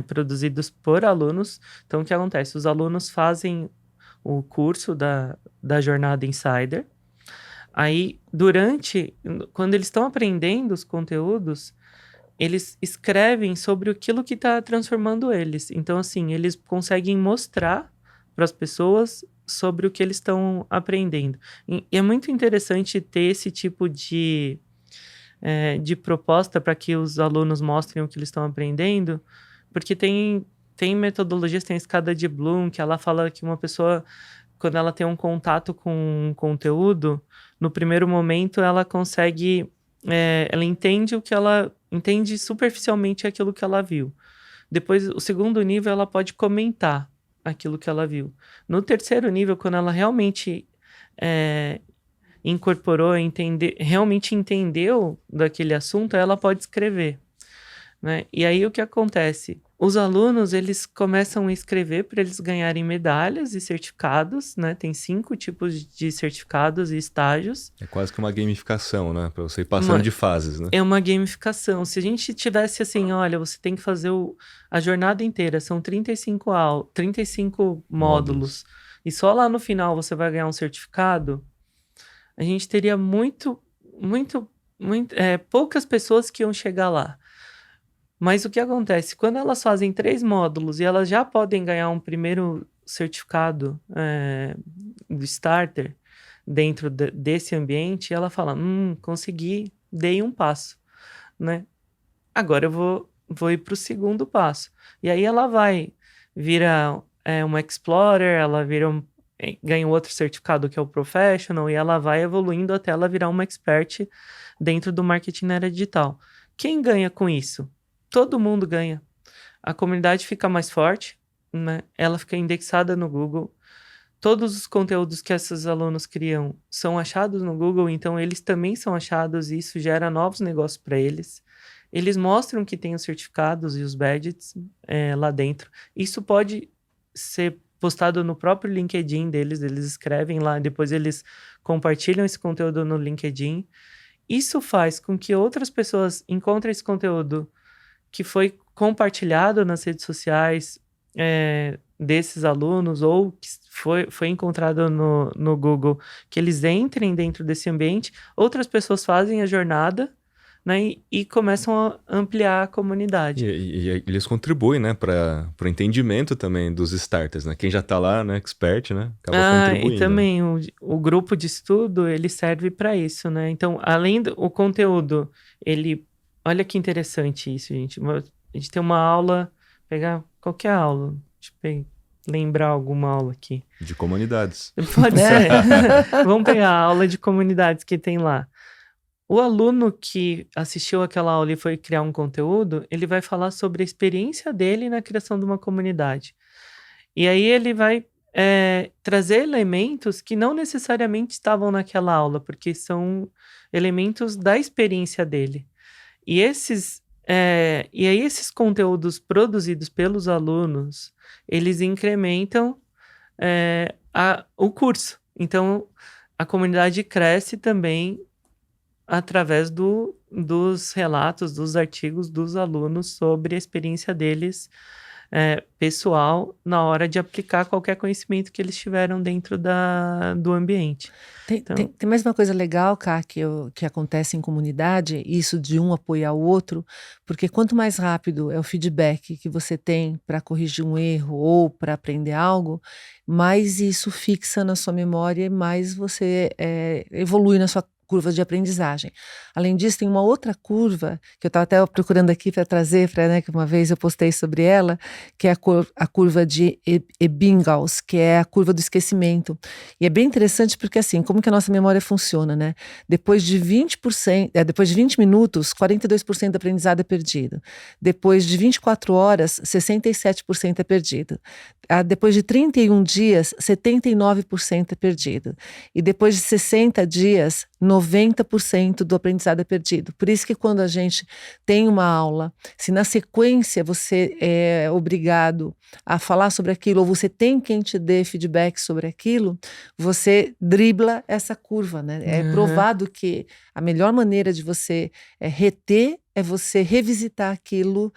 Speaker 3: produzidos por alunos. Então, o que acontece? Os alunos fazem o curso da Jornada Insider. Aí, quando eles estão aprendendo os conteúdos, eles escrevem sobre aquilo que está transformando eles. Então, assim, eles conseguem mostrar para as pessoas sobre o que eles estão aprendendo. E é muito interessante ter esse tipo de proposta para que os alunos mostrem o que eles estão aprendendo, porque tem metodologias, tem a escada de Bloom, que ela fala que uma pessoa, quando ela tem um contato com um conteúdo, no primeiro momento ela consegue, ela entende superficialmente aquilo que ela viu. Depois, o segundo nível, ela pode comentar aquilo que ela viu. No terceiro nível, quando ela realmente incorporou, realmente entendeu daquele assunto, ela pode escrever, né? E aí o que acontece? Os alunos, eles começam a escrever para eles ganharem medalhas e certificados, né? Tem 5 tipos de certificados e estágios.
Speaker 1: É quase que uma gamificação, né? Para você ir passando de fases, né?
Speaker 3: É uma gamificação. Se a gente tivesse assim, olha, você tem que fazer a jornada inteira, são 35 módulos, e só lá no final você vai ganhar um certificado, a gente teria poucas pessoas que iam chegar lá. Mas o que acontece? Quando elas fazem 3 módulos e elas já podem ganhar um primeiro certificado do starter dentro desse ambiente, ela fala, consegui, dei um passo, né? Agora eu vou ir para o segundo passo. E aí ela vai virar uma Explorer, ela ganha outro certificado que é o Professional, e ela vai evoluindo até ela virar uma Expert dentro do marketing na era digital. Quem ganha com isso? Todo mundo ganha. A comunidade fica mais forte, né? Ela fica indexada no Google. Todos os conteúdos que esses alunos criam são achados no Google, então eles também são achados e isso gera novos negócios para eles. Eles mostram que tem os certificados e os badges lá dentro. Isso pode ser postado no próprio LinkedIn deles, eles escrevem lá, depois eles compartilham esse conteúdo no LinkedIn. Isso faz com que outras pessoas encontrem esse conteúdo que foi compartilhado nas redes sociais desses alunos ou que foi encontrado no Google, que eles entrem dentro desse ambiente. Outras pessoas fazem a jornada, né? E começam a ampliar a comunidade.
Speaker 1: E eles contribuem, né, para o entendimento também dos starters, né? Quem já está lá, né, expert, né, acaba contribuindo.
Speaker 3: E também o grupo de estudo, ele serve para isso, né? Então, além do conteúdo, olha que interessante isso, gente. A gente tem uma aula, pegar qualquer aula, deixa eu lembrar alguma aula aqui.
Speaker 1: De comunidades.
Speaker 3: Pode ser. Vamos pegar a aula de comunidades que tem lá. O aluno que assistiu aquela aula e foi criar um conteúdo, ele vai falar sobre a experiência dele na criação de uma comunidade. E aí ele vai trazer elementos que não necessariamente estavam naquela aula, porque são elementos da experiência dele. E aí esses conteúdos produzidos pelos alunos, eles incrementam o curso. Então, a comunidade cresce também através dos relatos, dos artigos dos alunos sobre a experiência deles pessoal na hora de aplicar qualquer conhecimento que eles tiveram dentro do ambiente.
Speaker 2: Tem mais uma coisa legal, Ká, que acontece em comunidade, isso de um apoiar o outro, porque quanto mais rápido é o feedback que você tem para corrigir um erro ou para aprender algo, mais isso fixa na sua memória e mais você evolui na sua curva de aprendizagem. Além disso, tem uma outra curva, que eu estava até procurando aqui para trazer, que uma vez eu postei sobre ela, que é a curva de Ebbinghaus, que é a curva do esquecimento. E é bem interessante porque, assim, como que a nossa memória funciona, né? Depois de 20 minutos, 42% do aprendizado é perdido. Depois de 24 horas, 67% é perdido. Depois de 31 dias, 79% é perdido. E depois de 60 dias, 90% do aprendizado é perdido. Por isso que quando a gente tem uma aula, se na sequência você é obrigado a falar sobre aquilo, ou você tem quem te dê feedback sobre aquilo, você dribla essa curva, né? É provado que a melhor maneira de você reter é você revisitar aquilo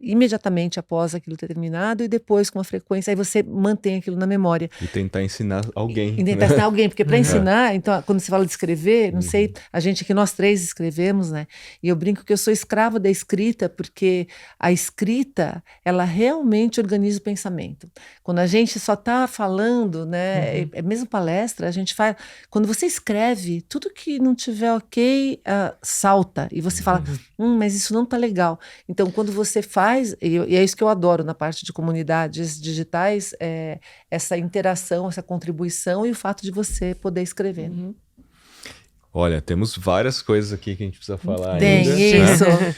Speaker 2: imediatamente após aquilo ter terminado e depois com uma frequência, aí você mantém aquilo na memória.
Speaker 1: E tentar ensinar alguém.
Speaker 2: E tentar ensinar alguém, porque para ensinar, então, quando se fala de escrever, não sei, a gente aqui, nós três escrevemos, né? E eu brinco que eu sou escrava da escrita, porque a escrita, ela realmente organiza o pensamento. Quando a gente só está falando, né? Mesmo palestra, a gente faz... Quando você escreve, tudo que não tiver ok, salta. E você fala... mas isso não está legal. Então, quando você faz, e é isso que eu adoro na parte de comunidades digitais, essa interação, essa contribuição e o fato de você poder escrever.
Speaker 1: Olha, temos várias coisas aqui que a gente precisa falar
Speaker 2: Tem
Speaker 1: ainda.
Speaker 2: isso.
Speaker 1: Né?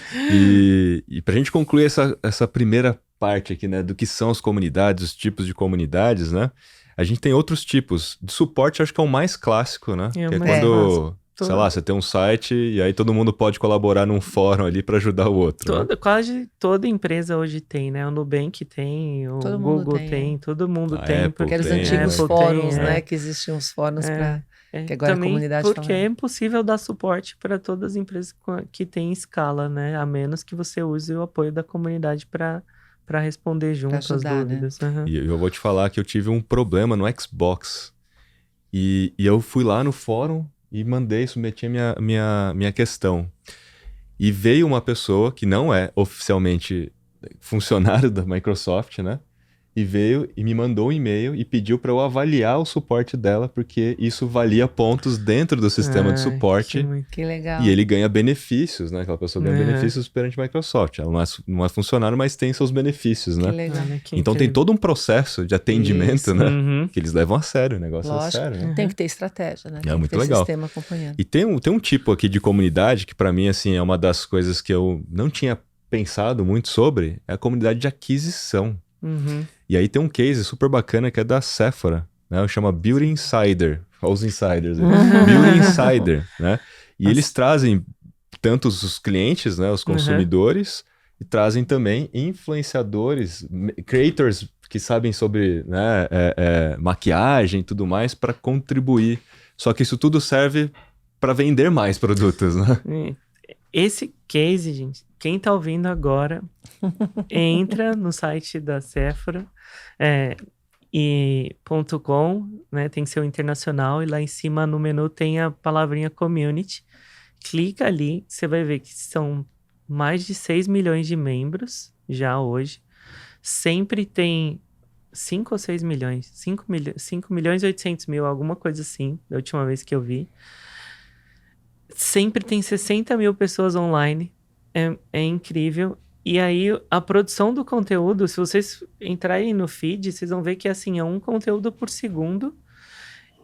Speaker 1: E para a gente concluir essa primeira parte aqui, né, do que são as comunidades, os tipos de comunidades, né? A gente tem outros tipos. De suporte, acho que é o mais clássico, né? Que é quando... Sei lá, você tem um site e aí todo mundo pode colaborar num fórum ali para ajudar o outro.
Speaker 3: Quase toda empresa hoje tem, né? O Nubank tem, o Google tem, todo mundo tem.
Speaker 2: Porque eram os antigos fóruns, né? Que existiam os fóruns para... Que agora
Speaker 3: também
Speaker 2: a comunidade
Speaker 3: porque é impossível dar suporte para todas as empresas que têm escala, né? A menos que você use o apoio da comunidade para responder junto às dúvidas.
Speaker 2: Né?
Speaker 1: E eu vou te falar que eu tive um problema no Xbox. E eu fui lá no fórum e submeti a minha questão. E veio uma pessoa que não é oficialmente funcionário da Microsoft, né? E veio e me mandou um e-mail e pediu para eu avaliar o suporte dela, porque isso valia pontos dentro do sistema de suporte.
Speaker 2: Que legal.
Speaker 1: E ele ganha benefícios, né? Aquela pessoa ganha benefícios perante a Microsoft. Ela não é funcionário, mas tem seus benefícios, né?
Speaker 2: Que legal.
Speaker 1: Então tem todo um processo de atendimento, né? Que eles levam a sério, o negócio é sério. Né?
Speaker 2: Tem que ter estratégia, né?
Speaker 1: É muito legal.
Speaker 2: Sistema acompanhando.
Speaker 1: E tem um tipo aqui de comunidade que para mim, assim, é uma das coisas que eu não tinha pensado muito sobre, é a comunidade de aquisição. E aí tem um case super bacana que é da Sephora, né? Chama Beauty Insider. Olha os insiders aí. Beauty Insider, né? E eles trazem tanto os clientes, né? Os consumidores, e trazem também influenciadores, creators que sabem sobre, né? Maquiagem e tudo mais para contribuir. Só que isso tudo serve para vender mais produtos, né?
Speaker 3: Esse case, gente, quem tá ouvindo agora, entra no site da Sephora, .com, né, tem que ser o internacional, e lá em cima no menu tem a palavrinha community, clica ali, você vai ver que são mais de 6 milhões de membros já hoje. Sempre tem 5 ou 6 milhões, 5 milhões e 800 mil, alguma coisa assim, da última vez que eu vi. Sempre tem 60 mil pessoas online, é incrível. E aí, a produção do conteúdo, se vocês entrarem no feed, vocês vão ver que, assim, é um conteúdo por segundo.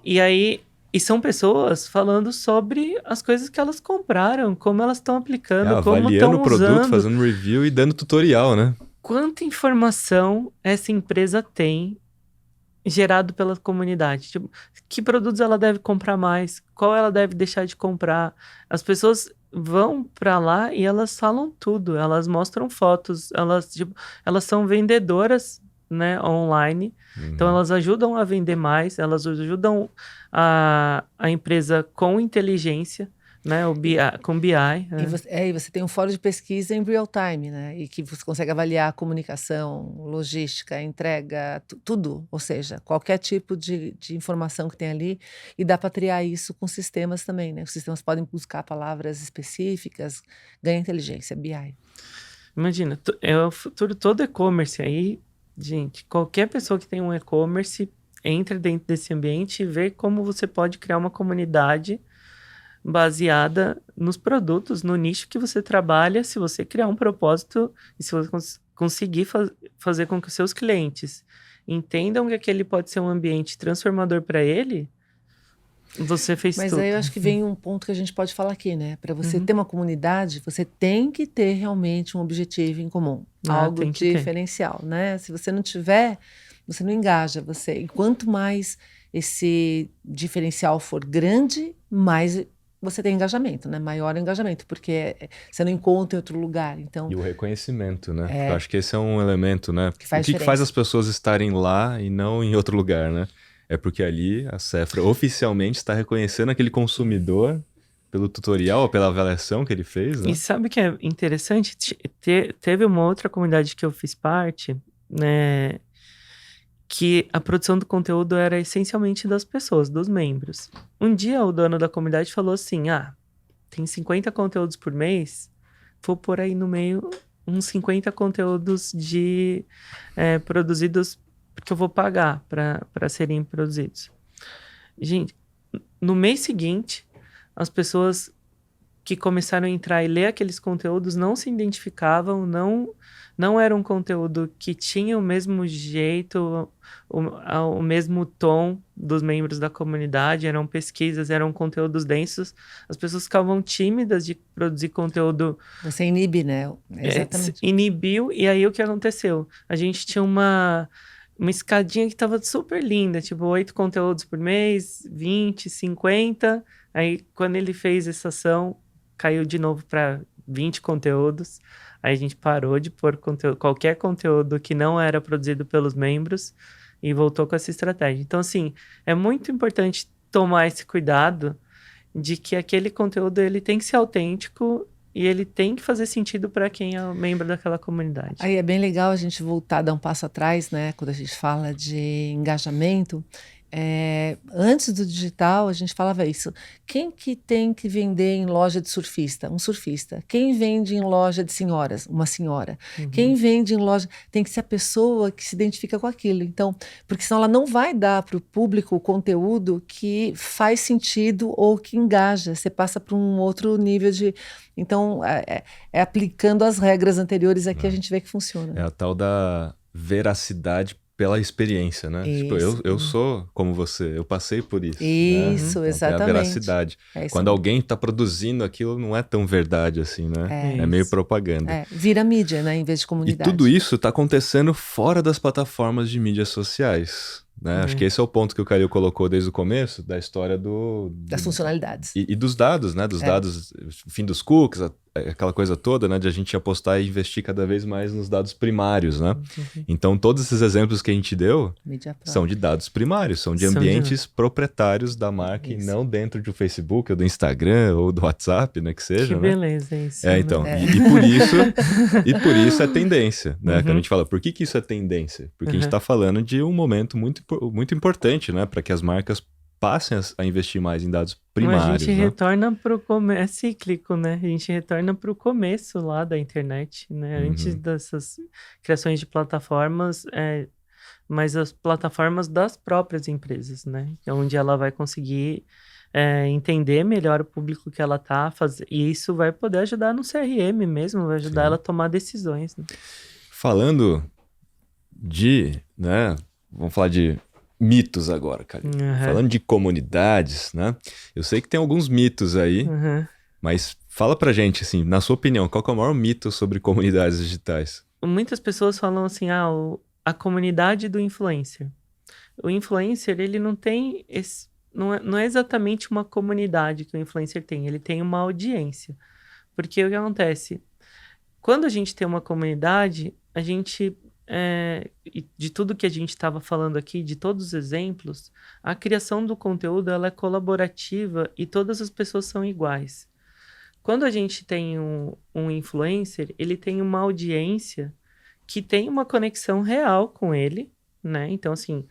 Speaker 3: E são pessoas falando sobre as coisas que elas compraram, como elas estão aplicando, como
Speaker 1: avaliando
Speaker 3: estão
Speaker 1: o produto,
Speaker 3: usando.
Speaker 1: fazendo review e dando tutorial, né?
Speaker 3: Quanta informação essa empresa tem gerado pela comunidade? Tipo, que produtos ela deve comprar mais? Qual ela deve deixar de comprar? As pessoas vão para lá e elas falam tudo. Elas mostram fotos. Elas são vendedoras, né, online. Então, elas ajudam a vender mais. Elas ajudam a empresa com inteligência, né, com BI.
Speaker 2: E você tem um fórum de pesquisa em real time, né? E que você consegue avaliar a comunicação, logística, entrega, tudo. Ou seja, qualquer tipo de informação que tem ali. E dá para triar isso com sistemas também, né? Os sistemas podem buscar palavras específicas, ganha inteligência, BI.
Speaker 3: Imagina, é o futuro todo e-commerce. Aí, gente, qualquer pessoa que tem um e-commerce entra dentro desse ambiente e vê como você pode criar uma comunidade baseada nos produtos, no nicho que você trabalha. Se você criar um propósito e se você conseguir fazer com que os seus clientes entendam que aquele pode ser um ambiente transformador para ele, você fez tudo.
Speaker 2: Mas aí eu acho que vem um ponto que a gente pode falar aqui, né? Para você ter uma comunidade, você tem que ter realmente um objetivo em comum, algo diferencial, né? Se você não tiver, você não engaja você. E quanto mais esse diferencial for grande, mais você tem engajamento, né? Maior engajamento, porque você não encontra em outro lugar. Então,
Speaker 1: e o reconhecimento, né? Eu acho que esse é um elemento, né?
Speaker 2: Que faz
Speaker 1: o que faz as pessoas estarem lá e não em outro lugar, né? É porque ali a Sephora oficialmente está reconhecendo aquele consumidor pelo tutorial ou pela avaliação que ele fez, né?
Speaker 3: E sabe o que é interessante? Teve uma outra comunidade que eu fiz parte, né? Que a produção do conteúdo era essencialmente das pessoas, dos membros. Um dia o dono da comunidade falou assim, tem 50 conteúdos por mês, vou pôr aí no meio uns 50 conteúdos produzidos porque eu vou pagar para serem produzidos. Gente, no mês seguinte, as pessoas que começaram a entrar e ler aqueles conteúdos não se identificavam, não era um conteúdo que tinha o mesmo jeito, o mesmo tom dos membros da comunidade, eram pesquisas, eram conteúdos densos, as pessoas ficavam tímidas de produzir conteúdo.
Speaker 2: Você inibe, né? Exatamente.
Speaker 3: Inibiu, e aí o que aconteceu? A gente tinha uma escadinha que estava super linda, tipo 8 conteúdos por mês, 20, 50, aí quando ele fez essa ação, caiu de novo para 20 conteúdos. Aí a gente parou de pôr qualquer conteúdo que não era produzido pelos membros e voltou com essa estratégia. Então, assim, é muito importante tomar esse cuidado de que aquele conteúdo ele tem que ser autêntico e ele tem que fazer sentido para quem é membro daquela comunidade.
Speaker 2: Aí é bem legal a gente voltar, dar um passo atrás, né? Quando a gente fala de engajamento. Antes do digital, a gente falava isso. Quem que tem que vender em loja de surfista? Um surfista. Quem vende em loja de senhoras? Uma senhora. Quem vende em loja... Tem que ser a pessoa que se identifica com aquilo. Então, porque senão ela não vai dar para o público o conteúdo que faz sentido ou que engaja. Você passa para um outro nível de... Então, aplicando as regras anteriores aqui, a gente vê que funciona.
Speaker 1: É a tal da veracidade pela experiência, né? Tipo, eu sou como você, eu passei por isso.
Speaker 2: Isso,
Speaker 1: né?
Speaker 2: exatamente.
Speaker 1: É a veracidade. Quando alguém está produzindo aquilo, não é tão verdade assim, né? É meio propaganda.
Speaker 2: Vira mídia, né? Em vez de comunidade.
Speaker 1: E tudo isso está acontecendo fora das plataformas de mídias sociais. Né? Acho que esse é o ponto que o Calil colocou desde o começo, da história
Speaker 2: das funcionalidades.
Speaker 1: E dos dados, né? Dos dados, fim dos cookies, aquela coisa toda, né? De a gente apostar e investir cada vez mais nos dados primários, né? Então, todos esses exemplos que a gente deu são de dados primários, são de ambientes proprietários da marca e não dentro do Facebook, ou do Instagram, ou do WhatsApp, né? Que seja,
Speaker 3: Que beleza isso.
Speaker 1: Então, e por isso é tendência, né? Quando a gente fala, por que isso é tendência? Porque a gente está falando de um momento muito importante, né? Para que as marcas passem a investir mais em dados primários.
Speaker 3: A gente retorna para o é cíclico, né? A gente retorna para o começo lá da internet, né? Antes dessas criações de plataformas, mas as plataformas das próprias empresas, né? Onde ela vai conseguir entender melhor o público que ela está fazendo. E isso vai poder ajudar no CRM mesmo, vai ajudar ela a tomar decisões. Né?
Speaker 1: Falando né? Vamos falar de mitos agora, cara. Falando de comunidades, né? Eu sei que tem alguns mitos aí, mas fala pra gente, assim, na sua opinião, qual que é o maior mito sobre comunidades digitais?
Speaker 3: Muitas pessoas falam assim, a comunidade do influencer. O influencer, ele não tem não é exatamente uma comunidade que o influencer tem, ele tem uma audiência. Porque o que acontece? Quando a gente tem uma comunidade, a gente... de tudo que a gente estava falando aqui, de todos os exemplos, a criação do conteúdo ela é colaborativa e todas as pessoas são iguais. Quando a gente tem um influencer, ele tem uma audiência que tem uma conexão real com ele, né? Então, assim,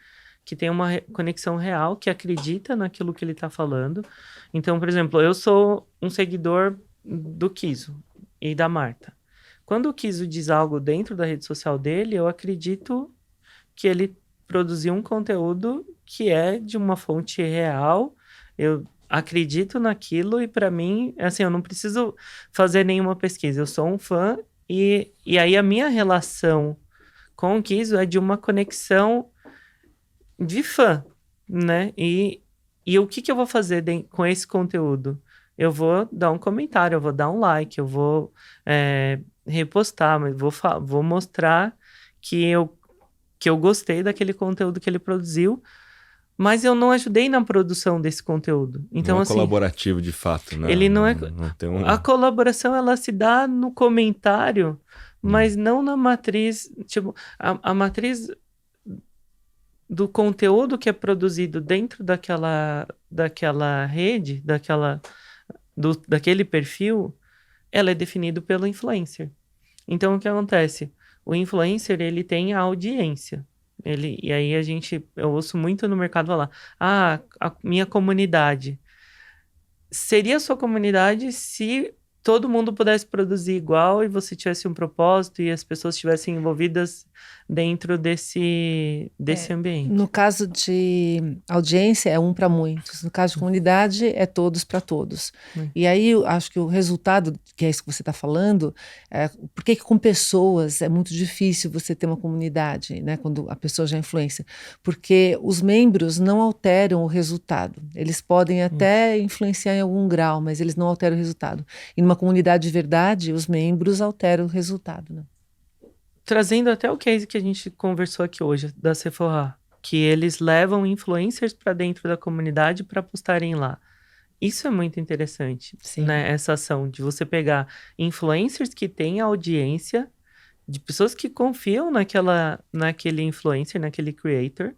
Speaker 3: que tem uma conexão real, que acredita naquilo que ele está falando. Então, por exemplo, eu sou um seguidor do Kiso e da Marta. Quando o Kiso diz algo dentro da rede social dele, eu acredito que ele produziu um conteúdo que é de uma fonte real. Eu acredito naquilo e, para mim, assim, eu não preciso fazer nenhuma pesquisa. Eu sou um fã e aí a minha relação com o Kiso é de uma conexão de fã, né? E o que eu vou fazer com esse conteúdo? Eu vou dar um comentário, eu vou dar um like, eu vou... repostar, mas vou mostrar que eu gostei daquele conteúdo que ele produziu, mas eu não ajudei na produção desse conteúdo. Então,
Speaker 1: não é
Speaker 3: assim,
Speaker 1: colaborativo de fato, né?
Speaker 3: Ele não é...
Speaker 1: Não tem
Speaker 3: A colaboração, ela se dá no comentário, mas não na matriz... Tipo, a matriz do conteúdo que é produzido dentro daquela rede, daquele perfil, ela é definida pelo influencer. Então, o que acontece? O influencer, ele tem a audiência. E aí eu ouço muito no mercado falar, a minha comunidade. Seria a sua comunidade se todo mundo pudesse produzir igual e você tivesse um propósito e as pessoas estivessem envolvidas dentro desse ambiente.
Speaker 2: No caso de audiência, é um para muitos. No caso de comunidade, é todos para todos. E aí, eu acho que o resultado, que é isso que você está falando, por que com pessoas é muito difícil você ter uma comunidade, né, quando a pessoa já é influência? Porque os membros não alteram o resultado. Eles podem até influenciar em algum grau, mas eles não alteram o resultado. E numa comunidade de verdade, os membros alteram o resultado, né?
Speaker 3: Trazendo até o case que a gente conversou aqui hoje, da Sephora, que eles levam influencers para dentro da comunidade para postarem lá. Isso é muito interessante, né? Essa ação de você pegar influencers que têm audiência, de pessoas que confiam naquele influencer, naquele creator,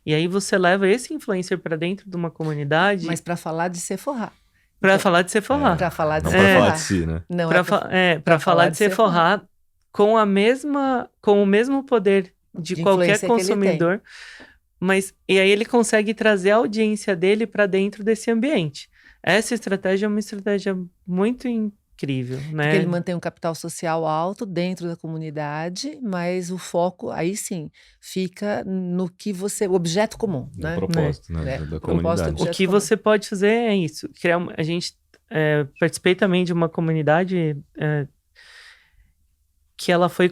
Speaker 3: e aí você leva esse influencer para dentro de uma comunidade...
Speaker 2: Mas para falar de Sephora.
Speaker 3: Para falar de Sephora.
Speaker 2: Para falar de
Speaker 1: Sephora. Não para falar de si, né?
Speaker 3: Para falar de Sephora com o mesmo poder de qualquer consumidor, mas e aí ele consegue trazer a audiência dele para dentro desse ambiente. Essa estratégia é uma estratégia muito incrível, né?
Speaker 2: Porque ele mantém um capital social alto dentro da comunidade, mas o foco, aí sim, fica no que o objeto comum, né?
Speaker 1: O propósito, né? Da comunidade.
Speaker 3: O que você pode fazer é isso. A gente participei também de uma comunidade que ela foi...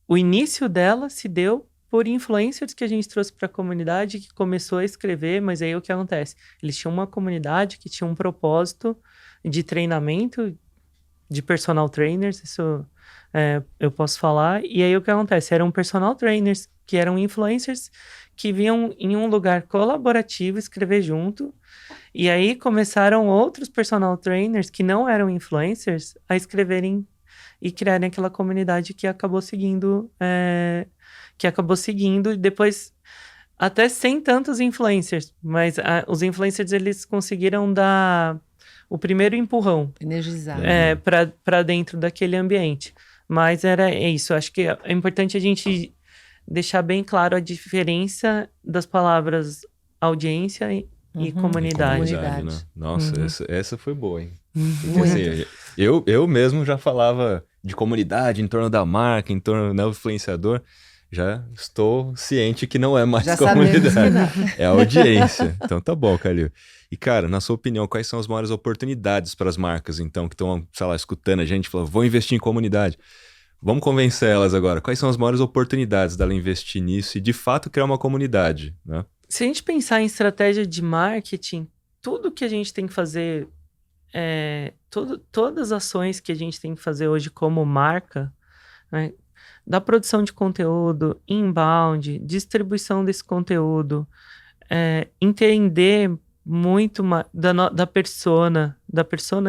Speaker 3: O início dela se deu por influencers que a gente trouxe para a comunidade, que começou a escrever, mas aí o que acontece? Eles tinham uma comunidade que tinha um propósito de treinamento, de personal trainers, isso eu posso falar, e aí o que acontece? Eram personal trainers, que eram influencers, que vinham em um lugar colaborativo escrever junto, e aí começaram outros personal trainers que não eram influencers a escreverem e criarem aquela comunidade que acabou seguindo, e depois até sem tantos influencers, mas os influencers eles conseguiram dar o primeiro empurrão,
Speaker 2: energizar,
Speaker 3: para dentro daquele ambiente. Mas é isso, acho que é importante a gente deixar bem claro a diferença das palavras audiência e comunidade.
Speaker 1: Né? Nossa, essa foi boa, hein? Porque, assim, eu mesmo já falava de comunidade em torno da marca, em torno do influenciador. Já estou ciente que não é mais
Speaker 2: já
Speaker 1: comunidade, é audiência. Então tá bom, Calil. E, cara, na sua opinião, quais são as maiores oportunidades para as marcas, então, que estão, sei lá, escutando a gente, falando, vou investir em comunidade. Vamos convencer elas agora. Quais são as maiores oportunidades dela investir nisso e, de fato, criar uma comunidade, né?
Speaker 3: Se a gente pensar em estratégia de marketing, tudo que a gente tem que fazer, todas as ações que a gente tem que fazer hoje como marca, né, da produção de conteúdo, inbound, distribuição desse conteúdo, entender muito da persona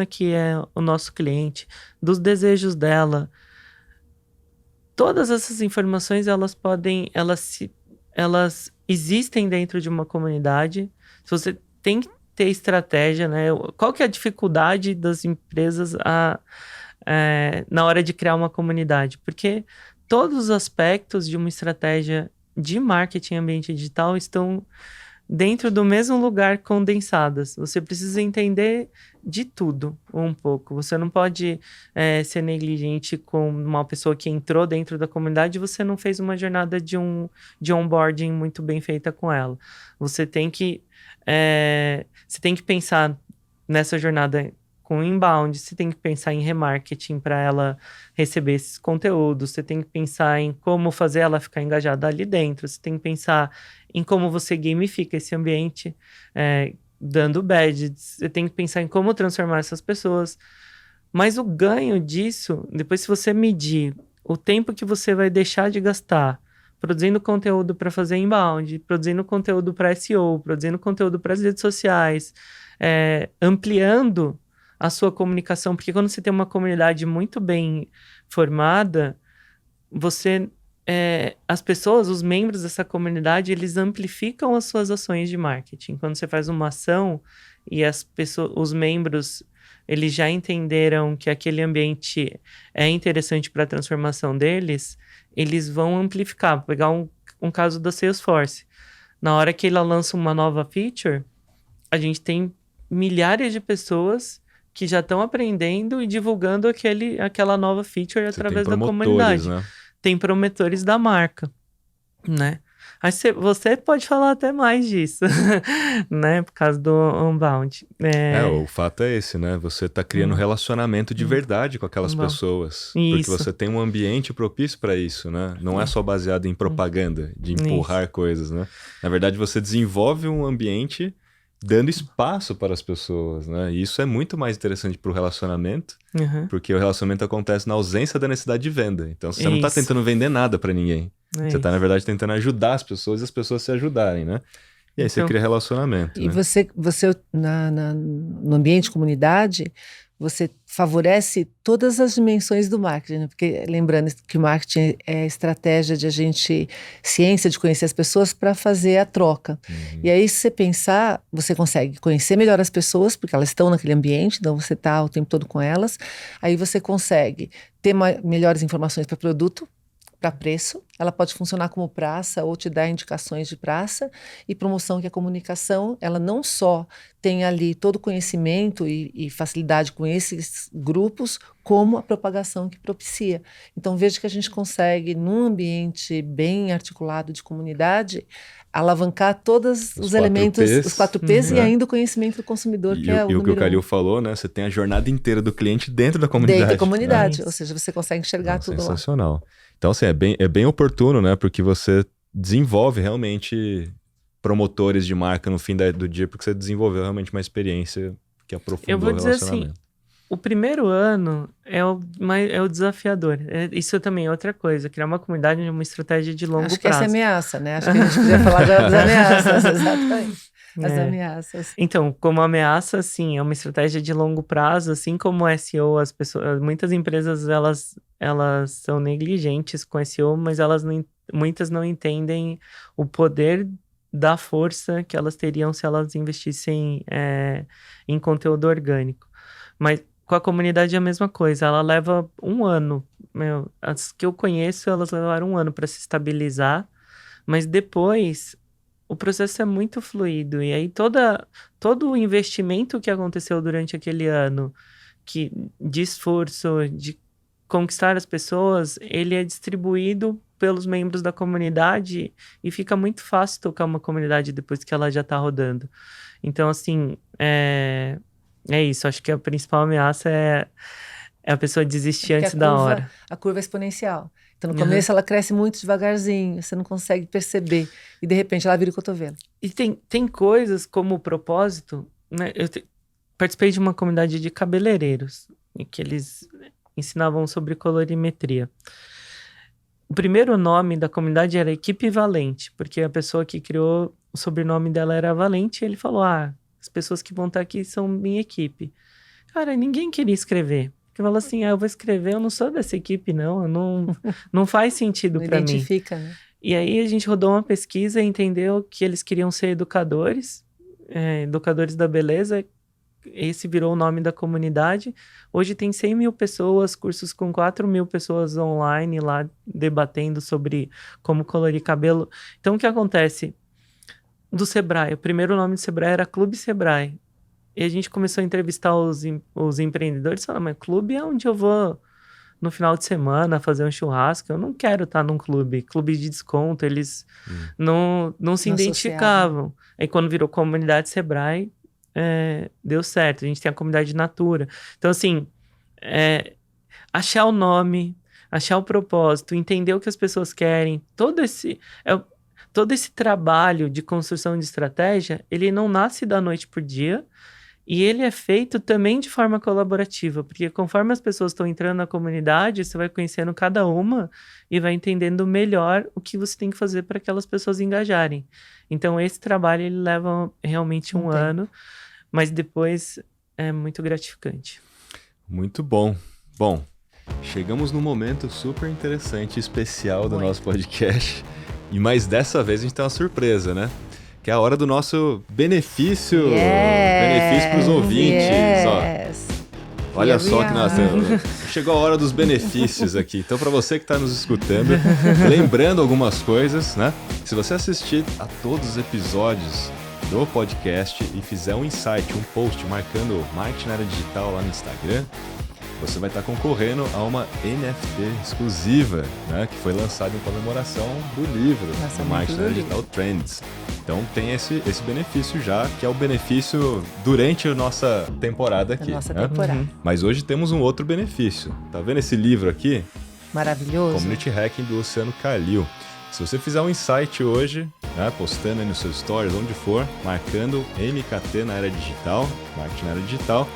Speaker 3: que é o nosso cliente, dos desejos dela. Todas essas informações, elas existem dentro de uma comunidade. Se você tem que ter estratégia, né? Qual que é a dificuldade das empresas na hora de criar uma comunidade? Porque todos os aspectos de uma estratégia de marketing em ambiente digital estão dentro do mesmo lugar condensadas. Você precisa entender de tudo um pouco. Você não pode ser negligente com uma pessoa que entrou dentro da comunidade e você não fez uma jornada de onboarding muito bem feita com ela. Você tem que pensar nessa jornada com inbound, você tem que pensar em remarketing para ela receber esses conteúdos, você tem que pensar em como fazer ela ficar engajada ali dentro, você tem que pensar em como você gamifica esse ambiente, dando badges, você tem que pensar em como transformar essas pessoas. Mas o ganho disso, depois se você medir o tempo que você vai deixar de gastar produzindo conteúdo para fazer inbound, produzindo conteúdo para SEO, produzindo conteúdo para as redes sociais, ampliando a sua comunicação, porque quando você tem uma comunidade muito bem formada, as pessoas, os membros dessa comunidade, eles amplificam as suas ações de marketing. Quando você faz uma ação e os membros, eles já entenderam que aquele ambiente é interessante para a transformação deles, eles vão amplificar. Vou pegar um caso da Salesforce. Na hora que ela lança uma nova feature, a gente tem milhares de pessoas que já estão aprendendo e divulgando aquela nova feature através da comunidade. Né? Tem promotores da marca, né? Aí você pode falar até mais disso, né? Por causa do Unbound.
Speaker 1: O fato é esse, né? Você está criando relacionamento de verdade com aquelas pessoas.
Speaker 3: Isso.
Speaker 1: Porque você tem um ambiente propício para isso, né? Não é só baseado em propaganda, de empurrar coisas, né? Na verdade, você desenvolve um ambiente dando espaço para as pessoas, né? E isso é muito mais interessante para o relacionamento, porque o relacionamento acontece na ausência da necessidade de venda. Então, você não está tentando vender nada para ninguém. Você está, na verdade, tentando ajudar as pessoas e as pessoas se ajudarem, né? E aí você cria relacionamento.
Speaker 2: E
Speaker 1: né?
Speaker 2: você no ambiente de comunidade, você favorece todas as dimensões do marketing, né? Porque lembrando que o marketing é estratégia de ciência de conhecer as pessoas para fazer a troca. E aí, se você pensar, você consegue conhecer melhor as pessoas, porque elas estão naquele ambiente, então você está o tempo todo com elas. Aí você consegue ter melhores informações para produto, para preço, ela pode funcionar como praça ou te dar indicações de praça, e promoção, que é comunicação, ela não só tem ali todo o conhecimento e facilidade com esses grupos, como a propagação que propicia. Então veja que a gente consegue, num ambiente bem articulado de comunidade, alavancar todos os elementos, os 4 Ps, e ainda o conhecimento do consumidor, que é o número 1.
Speaker 1: E o que o Calil falou, né? Você tem a jornada inteira do cliente dentro da comunidade.
Speaker 2: Dentro da comunidade, ou seja, você consegue enxergar tudo lá.
Speaker 1: Sensacional. Então, assim, é bem oportuno, né? Porque você desenvolve realmente promotores de marca no fim do dia, porque você desenvolveu realmente uma experiência que aprofundou o relacionamento. Eu vou dizer assim,
Speaker 3: o primeiro ano é o desafiador. Isso também é outra coisa. Criar uma comunidade é uma estratégia de longo prazo.
Speaker 2: Acho que essa é ameaça, né? Acho que a gente podia falar das ameaças, exatamente. As ameaças.
Speaker 3: Então, como ameaça, sim, é uma estratégia de longo prazo, assim como o SEO, muitas empresas, elas são negligentes com SEO, mas muitas não entendem o poder da força que elas teriam se elas investissem em conteúdo orgânico. Mas com a comunidade é a mesma coisa, ela leva 1 ano. As que eu conheço, elas levaram 1 ano para se estabilizar, mas depois o processo é muito fluido. E aí todo o investimento que aconteceu durante aquele ano, de esforço, de conquistar as pessoas, ele é distribuído pelos membros da comunidade e fica muito fácil tocar uma comunidade depois que ela já está rodando. Então, assim, é isso. Acho que a principal ameaça é a pessoa desistir antes da hora.
Speaker 2: A curva é exponencial. Então, no começo, ela cresce muito devagarzinho, você não consegue perceber. E, de repente, ela vira o cotovelo.
Speaker 3: E tem coisas como o propósito, né? Participei de uma comunidade de cabeleireiros, em que eles ensinavam sobre colorimetria. O primeiro nome da comunidade era Equipe Valente, porque a pessoa que criou, o sobrenome dela era Valente, e ele falou, as pessoas que vão estar aqui são minha equipe. Cara, ninguém queria escrever. Porque falou assim, eu vou escrever, eu não sou dessa equipe, não. Não faz sentido para mim.
Speaker 2: Identifica, né?
Speaker 3: E aí a gente rodou uma pesquisa e entendeu que eles queriam ser educadores da beleza. Esse virou o nome da comunidade. Hoje tem 100 mil pessoas, cursos com 4 mil pessoas online lá debatendo sobre como colorir cabelo. Então, o que acontece? Do Sebrae, o primeiro nome do Sebrae era Clube Sebrae. E a gente começou a entrevistar os empreendedores e falaram, mas clube é onde eu vou no final de semana fazer um churrasco. Eu não quero estar num clube de desconto. Eles não se identificavam. Aí quando virou comunidade Sebrae, deu certo. A gente tem a comunidade Natura. Então, assim, achar o nome, achar o propósito, entender o que as pessoas querem, todo esse trabalho de construção de estratégia, ele não nasce da noite pro dia, e ele é feito também de forma colaborativa, porque conforme as pessoas estão entrando na comunidade, você vai conhecendo cada uma e vai entendendo melhor o que você tem que fazer para aquelas pessoas engajarem. Então, esse trabalho, ele leva realmente um ano, mas depois é muito gratificante.
Speaker 1: Muito bom. Bom, chegamos num momento super interessante e especial do nosso podcast. Mas dessa vez a gente tem uma surpresa, né? Que é a hora do nosso benefício. Benefício para os ouvintes. Ó. Olha só que nós temos. Chegou a hora dos benefícios aqui. Então, para você que está nos escutando, lembrando algumas coisas, né? Se você assistir a todos os episódios do podcast e fizer um insight, um post marcando Marketing na Era Digital lá no Instagram, você vai estar concorrendo a uma NFT exclusiva, né, que foi lançada em comemoração do livro, do Marketing na Digital Trends. Então tem esse benefício já, que é o benefício durante a nossa temporada aqui.
Speaker 2: Temporada.
Speaker 1: Mas hoje temos um outro benefício. Tá vendo esse livro aqui?
Speaker 2: Maravilhoso.
Speaker 1: Community Hacking do Luciano Calil. Se você fizer um insight hoje, né, postando aí nos seus stories, onde for, marcando MKT na Era Digital, Marketing na Era Digital,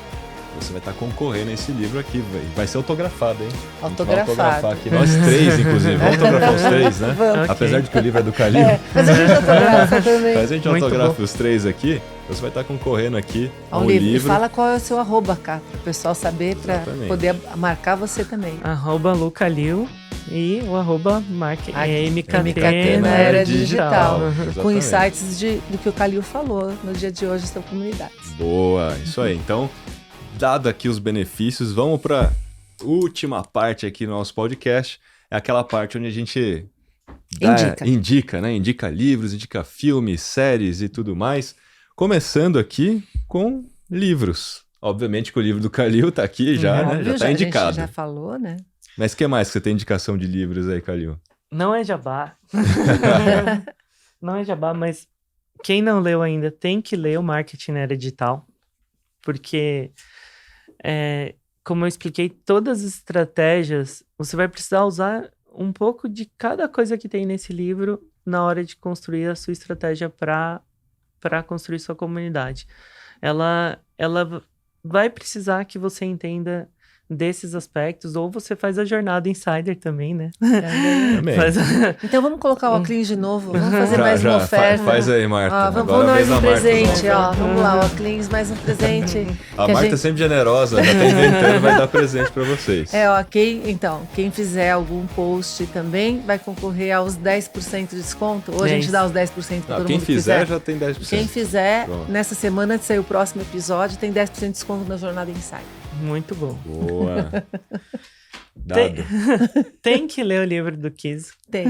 Speaker 1: você vai estar concorrendo a esse livro aqui. Vai ser autografado, hein?
Speaker 2: Autografado.
Speaker 1: Aqui. Nós três, inclusive. Vamos autografar os três, né?
Speaker 2: Vamos.
Speaker 1: Apesar de que o livro é do Calil.
Speaker 2: Mas a gente autografa também.
Speaker 1: Mas a gente autografa os três aqui. Você vai estar concorrendo aqui ao
Speaker 2: livro.
Speaker 1: livro.
Speaker 2: E fala qual é o seu arroba, cá, para o pessoal saber, para poder marcar você também.
Speaker 3: @lucalil e o
Speaker 2: MKT na Era Digital. Com insights do que o Calil falou no dia de hoje sobre comunidades.
Speaker 1: Boa, isso aí. Então, dado aqui os benefícios, vamos para a última parte aqui do nosso podcast. É aquela parte onde a gente indica livros, indica filmes, séries e tudo mais. Começando aqui com livros. Obviamente que o livro do Calil está aqui já, né? Já está indicado.
Speaker 2: A gente já falou, né?
Speaker 1: Mas o que mais que você tem indicação de livros aí, Calil?
Speaker 3: Não é jabá. Não é jabá, mas quem não leu ainda tem que ler o Marketing na Era Digital. Porque, como eu expliquei, todas as estratégias, você vai precisar usar um pouco de cada coisa que tem nesse livro na hora de construir a sua estratégia para construir sua comunidade. Ela vai precisar que você entenda desses aspectos, ou você faz a jornada Insider também, né?
Speaker 1: Também.
Speaker 2: Então vamos colocar o Oclean de novo, vamos fazer mais uma oferta.
Speaker 1: Faz aí, Marta.
Speaker 2: Vamos mais um presente, vamos lá, o Oclean, mais um presente.
Speaker 1: A Marta é sempre generosa, já tá inventando, vai dar presente para vocês.
Speaker 2: Quem fizer algum post também vai concorrer aos 10% de desconto, ou a gente dá os 10% para todo mundo
Speaker 1: quem fizer já tem 10%.
Speaker 2: Quem fizer, nessa semana de sair o próximo episódio, tem 10% de desconto na jornada Insider.
Speaker 3: Muito bom.
Speaker 1: Boa.
Speaker 3: Tem que ler o livro do Kiz.
Speaker 2: Tem.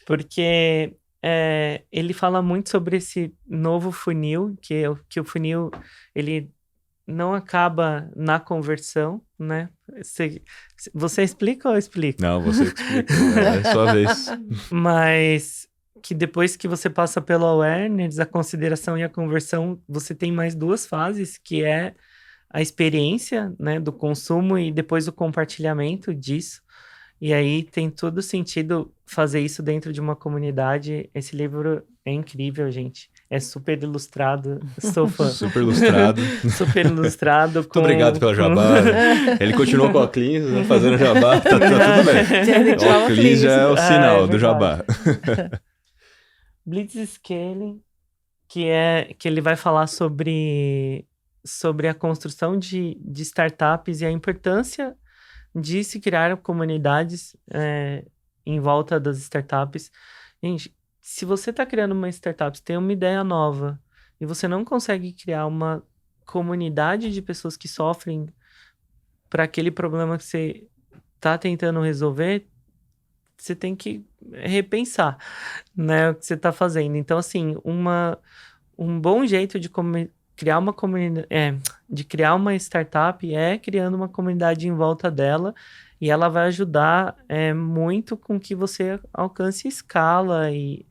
Speaker 3: Porque ele fala muito sobre esse novo funil, que o funil, ele não acaba na conversão, né? Você explica ou eu explico?
Speaker 1: Não, você que explica, é sua vez.
Speaker 3: Mas que depois que você passa pelo awareness, a consideração e a conversão, você tem mais 2 fases, que é a experiência, né, do consumo e depois o compartilhamento disso. E aí tem todo sentido fazer isso dentro de uma comunidade. Esse livro é incrível, gente. É super ilustrado, sou fã.
Speaker 1: Super ilustrado.
Speaker 3: Super ilustrado.
Speaker 1: Muito obrigado pela jabá. Ele continuou com o Ocleans, né, fazendo jabá, tá tudo bem. O Ocleans já é o sinal do jabá.
Speaker 3: Blitzscaling, que ele vai falar sobre a construção de startups e a importância de se criar comunidades em volta das startups. Gente, se você está criando uma startup, você tem uma ideia nova e você não consegue criar uma comunidade de pessoas que sofrem para aquele problema que você está tentando resolver, você tem que repensar, né, o que você está fazendo. Então, assim, um bom jeito de criar uma comunidade, de criar uma startup é criando uma comunidade em volta dela, e ela vai ajudar muito com que você alcance escala e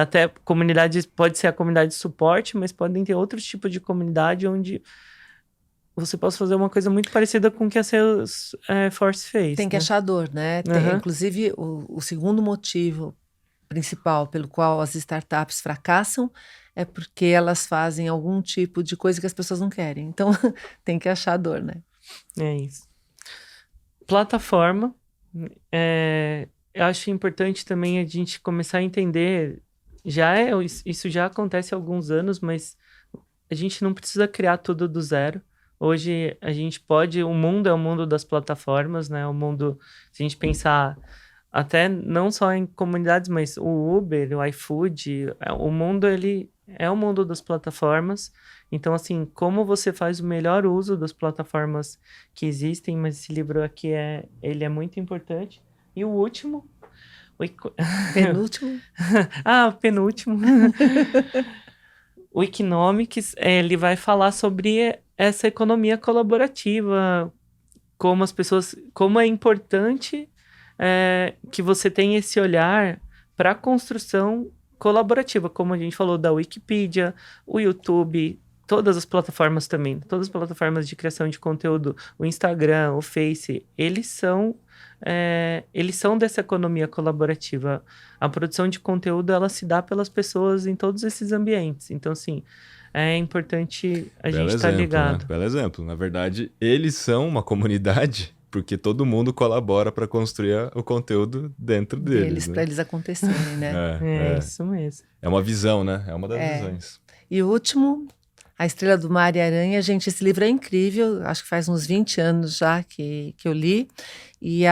Speaker 3: até comunidades, pode ser a comunidade de suporte, mas podem ter outros tipos de comunidade onde você possa fazer uma coisa muito parecida com o que a Salesforce fez.
Speaker 2: Tem que achar dor, né? Inclusive, o segundo motivo principal pelo qual as startups fracassam é porque elas fazem algum tipo de coisa que as pessoas não querem. Então, tem que achar dor, né?
Speaker 3: É isso. Plataforma. Eu acho importante também a gente começar a entender, isso já acontece há alguns anos, mas a gente não precisa criar tudo do zero. Hoje a gente pode, o mundo é o mundo das plataformas, né? O mundo, se a gente pensar até não só em comunidades, mas o Uber, o iFood, o mundo, ele é o mundo das plataformas. Então, assim, como você faz o melhor uso das plataformas que existem, mas esse livro aqui ele é muito importante. E o último...
Speaker 2: Penúltimo?
Speaker 3: Penúltimo. O Economics, ele vai falar sobre essa economia colaborativa, como é importante que você tenha esse olhar para a construção colaborativa, como a gente falou da Wikipedia, o YouTube, todas as plataformas também, todas as plataformas de criação de conteúdo, o Instagram, o Face, eles são dessa economia colaborativa. A produção de conteúdo, ela se dá pelas pessoas em todos esses ambientes. Então, assim, é importante a gente estar ligado.
Speaker 1: Né? Belo exemplo. Na verdade, eles são uma comunidade porque todo mundo colabora para construir o conteúdo dentro deles. Né?
Speaker 2: Para eles acontecerem, né?
Speaker 3: Isso mesmo.
Speaker 1: É uma visão, né? É uma das visões.
Speaker 2: E o último... A Estrela do Mar e Aranha, gente, esse livro é incrível, acho que faz uns 20 anos já que eu li, e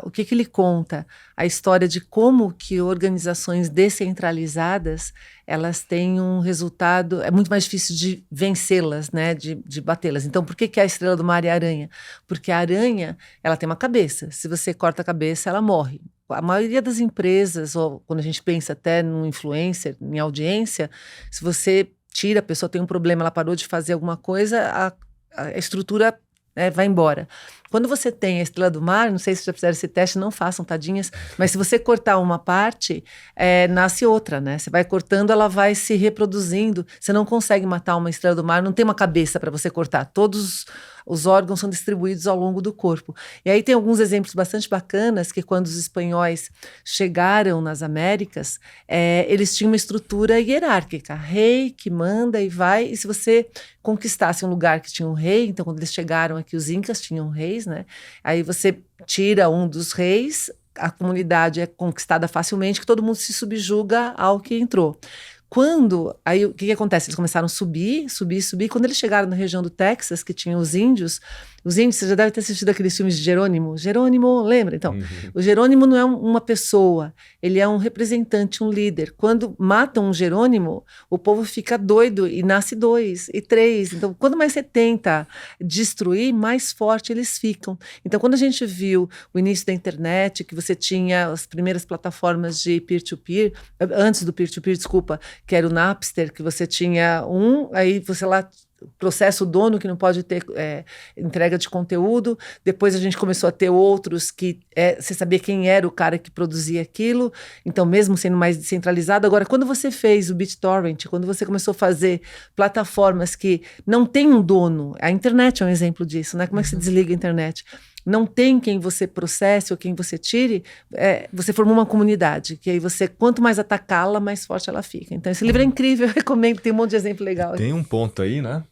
Speaker 2: o que ele conta? A história de como que organizações descentralizadas, elas têm um resultado, é muito mais difícil de vencê-las, né, de batê-las. Então, por que é a Estrela do Mar e a Aranha? Porque a aranha, ela tem uma cabeça, se você corta a cabeça, ela morre. A maioria das empresas, ou quando a gente pensa até no influencer, em audiência, se você tira, a pessoa tem um problema, ela parou de fazer alguma coisa, a estrutura vai embora. Quando você tem a Estrela do Mar, não sei se já fizeram esse teste, não façam, tadinhas, mas se você cortar uma parte, nasce outra, né? Você vai cortando, ela vai se reproduzindo. Você não consegue matar uma Estrela do Mar, não tem uma cabeça para você cortar. Todos os órgãos são distribuídos ao longo do corpo. E aí tem alguns exemplos bastante bacanas, que quando os espanhóis chegaram nas Américas, eles tinham uma estrutura hierárquica. Rei que manda e vai, e se você conquistasse um lugar que tinha um rei, então quando eles chegaram aqui, os incas tinham reis, né? Aí você tira um dos reis, a comunidade é conquistada facilmente, que todo mundo se subjuga ao que entrou. Aí o que acontece? Eles começaram a subir. Quando eles chegaram na região do Texas, que tinha os índios, você já deve ter assistido aqueles filmes de Jerônimo. Jerônimo, lembra? Então, o Jerônimo não é uma pessoa, ele é um representante, um líder. Quando matam um Jerônimo, o povo fica doido e nasce 2 e 3. Então, quanto mais você tenta destruir, mais forte eles ficam. Então, quando a gente viu o início da internet, que você tinha as primeiras plataformas de peer-to-peer, antes do peer-to-peer, desculpa, que era o Napster, que você tinha aí você lá processa o dono que não pode ter entrega de conteúdo. Depois a gente começou a ter outros que você sabia quem era o cara que produzia aquilo, então mesmo sendo mais descentralizado. Agora, quando você fez o BitTorrent, quando você começou a fazer plataformas que não tem um dono, a internet é um exemplo disso, né? Como é que se desliga a internet? Não tem quem você processe ou quem você tire, você formou uma comunidade, que aí você, quanto mais atacá-la, mais forte ela fica. Então esse livro é incrível, eu recomendo, tem um monte de exemplo legal.
Speaker 1: Tem um ponto aí, né?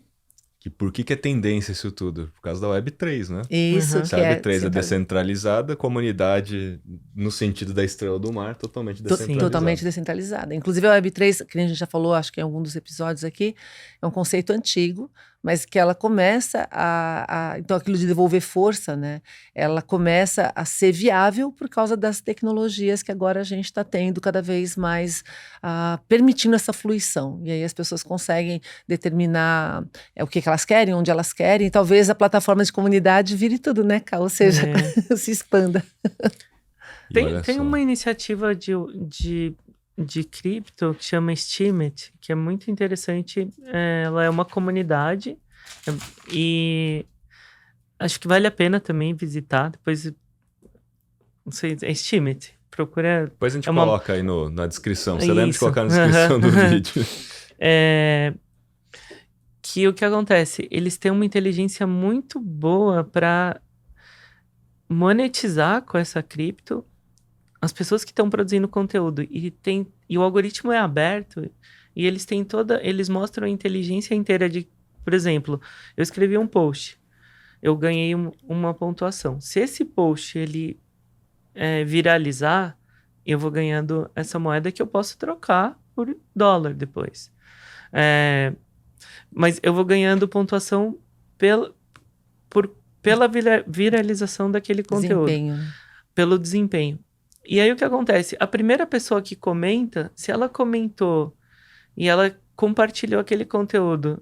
Speaker 1: Que por que é tendência isso tudo? Por causa da Web3, né?
Speaker 2: Isso,
Speaker 1: Se a Web3 é descentralizada, comunidade, no sentido da estrela do mar, totalmente descentralizada.
Speaker 2: Totalmente descentralizada. Inclusive a Web3, que a gente já falou, acho que em algum dos episódios aqui, é um conceito antigo, mas que ela começa então aquilo de devolver força, né? Ela começa a ser viável por causa das tecnologias que agora a gente está tendo cada vez mais, permitindo essa fluição. E aí as pessoas conseguem determinar o que elas querem, onde elas querem, e talvez a plataforma de comunidade vire tudo, né, Ká? Ou seja, se expanda.
Speaker 3: Tem uma iniciativa de cripto que chama Steemit, que é muito interessante. Ela é uma comunidade e acho que vale a pena também visitar. Depois, não sei, é Steemit. Procura.
Speaker 1: Depois a gente coloca aí na descrição. Você lembra de colocar na descrição do vídeo?
Speaker 3: Que o que acontece? Eles têm uma inteligência muito boa para monetizar com essa cripto as pessoas que estão produzindo conteúdo, e o algoritmo é aberto, e eles mostram a inteligência inteira de, por exemplo, eu escrevi um post, eu ganhei uma pontuação. Se esse post ele viralizar, eu vou ganhando essa moeda que eu posso trocar por dólar depois. Mas eu vou ganhando pontuação pela viralização daquele conteúdo. Pelo desempenho. E aí o que acontece? A primeira pessoa que comenta, se ela comentou e ela compartilhou aquele conteúdo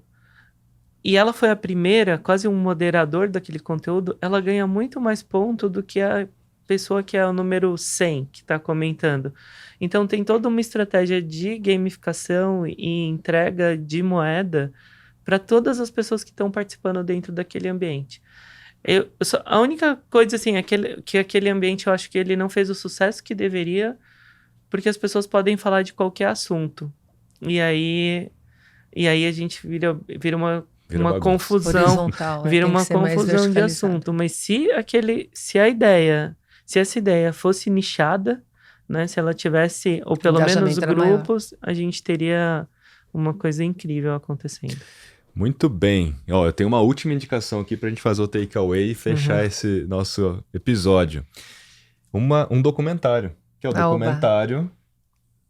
Speaker 3: e ela foi a primeira, quase um moderador daquele conteúdo, ela ganha muito mais ponto do que a pessoa que é o número 100 que está comentando. Então tem toda uma estratégia de gamificação e entrega de moeda para todas as pessoas que estão participando dentro daquele ambiente. A única coisa, assim, que aquele ambiente, eu acho que ele não fez o sucesso que deveria, porque as pessoas podem falar de qualquer assunto. E aí a gente vira uma confusão. Vira uma confusão de assunto. Mas se essa ideia fosse nichada, né, se ela tivesse, ou pelo menos grupos, a gente teria uma coisa incrível acontecendo.
Speaker 1: Muito bem. Eu tenho uma última indicação aqui para a gente fazer o takeaway e fechar esse nosso episódio. Um documentário, que é o documentário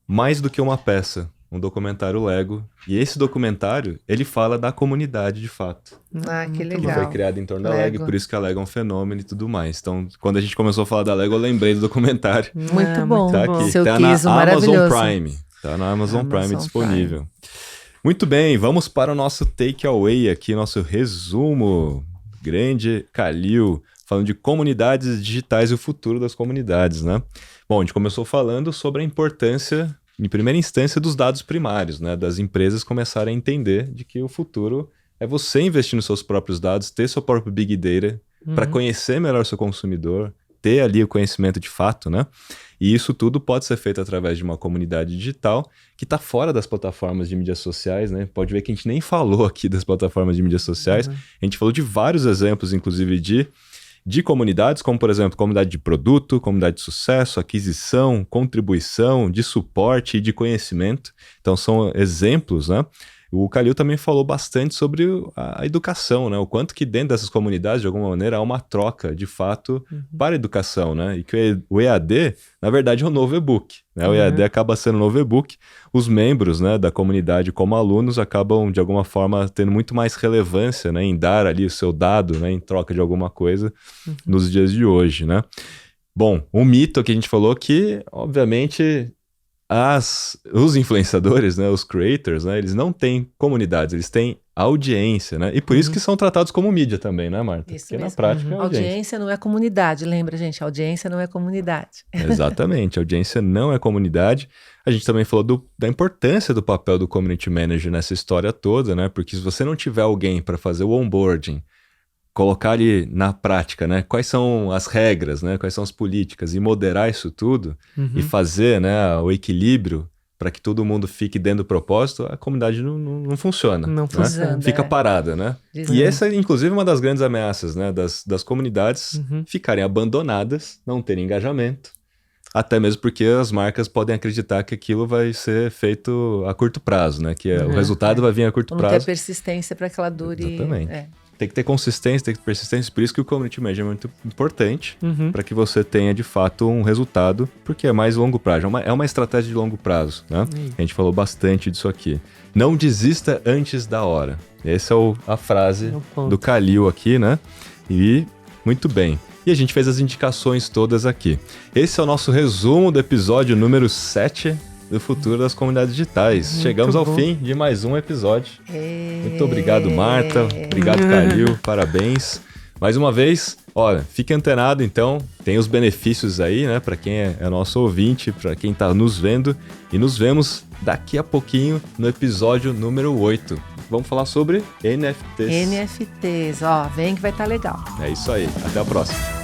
Speaker 1: Mais do que uma Peça, um documentário Lego. E esse documentário, ele fala da comunidade de fato.
Speaker 2: Que legal.
Speaker 1: Que foi criado em torno da Lego, e por isso que a Lego é um fenômeno e tudo mais. Então, quando a gente começou a falar da Lego, eu lembrei do documentário.
Speaker 2: Muito bom.
Speaker 1: Tá aqui.
Speaker 2: Seu
Speaker 1: tá na
Speaker 2: Amazon
Speaker 1: Prime. Tá na Amazon Prime disponível. Muito bem, vamos para o nosso takeaway aqui, nosso resumo. Grande Khalil, falando de comunidades digitais e o futuro das comunidades, né? Bom, a gente começou falando sobre a importância, em primeira instância, dos dados primários, né? Das empresas começarem a entender de que o futuro é você investir nos seus próprios dados, ter seu próprio Big Data, para conhecer melhor seu consumidor, ter ali o conhecimento de fato, né? E isso tudo pode ser feito através de uma comunidade digital que está fora das plataformas de mídias sociais, né? Pode ver que a gente nem falou aqui das plataformas de mídias sociais. A gente falou de vários exemplos, inclusive, de comunidades, como, por exemplo, comunidade de produto, comunidade de sucesso, aquisição, contribuição, de suporte e de conhecimento. Então, são exemplos, né? O Khalil também falou bastante sobre a educação, né? O quanto que dentro dessas comunidades, de alguma maneira, há uma troca, de fato, para a educação, né? E que o EAD, na verdade, é um novo e-book, né? O EAD acaba sendo um novo e-book. Os membros, né, da comunidade como alunos acabam, de alguma forma, tendo muito mais relevância, né, em dar ali o seu dado, né, em troca de alguma coisa nos dias de hoje, né? Bom, um mito que a gente falou que, obviamente... Os influenciadores, né, os creators, né, eles não têm comunidades, eles têm audiência, né? E por isso que são tratados como mídia também, né, Marta?
Speaker 2: Isso
Speaker 1: Porque
Speaker 2: mesmo.
Speaker 1: na prática é audiência.
Speaker 2: Audiência não é comunidade, lembra, gente? Audiência não é comunidade.
Speaker 1: Exatamente, audiência não é comunidade. A gente também falou da importância do papel do community manager nessa história toda, né? Porque se você não tiver alguém para fazer o onboarding, colocar ali na prática, né? Quais são as regras, né? Quais são as políticas e moderar isso tudo e fazer, né, o equilíbrio para que todo mundo fique dentro do propósito, a comunidade não funciona.
Speaker 3: Não
Speaker 1: né?
Speaker 3: funciona.
Speaker 1: Fica parada, né? E essa é, inclusive, uma das grandes ameaças, né? Das comunidades ficarem abandonadas, não terem engajamento. Até mesmo porque as marcas podem acreditar que aquilo vai ser feito a curto prazo, né? Que o resultado vai vir a curto prazo.
Speaker 2: Não ter persistência para que ela dure.
Speaker 1: Exatamente. Tem que ter consistência, tem que ter persistência. Por isso que o community manager é muito importante para que você tenha, de fato, um resultado, porque é mais longo prazo. É uma estratégia de longo prazo, né? A gente falou bastante disso aqui. Não desista antes da hora. Essa é a frase do Khalil aqui, né? E muito bem. E a gente fez as indicações todas aqui. Esse é o nosso resumo do episódio número 7 do Futuro das Comunidades Digitais.
Speaker 3: Muito
Speaker 1: Chegamos ao
Speaker 3: bom.
Speaker 1: fim de mais um episódio. Muito obrigado, Marta. Obrigado, Khalil. Parabéns. Mais uma vez, olha, fique antenado, então. Tem os benefícios aí, né? Para quem é nosso ouvinte, para quem está nos vendo. E nos vemos daqui a pouquinho no episódio número 8. Vamos falar sobre NFTs.
Speaker 2: NFTs, ó, vem que vai estar legal.
Speaker 1: É isso aí. Até a próxima.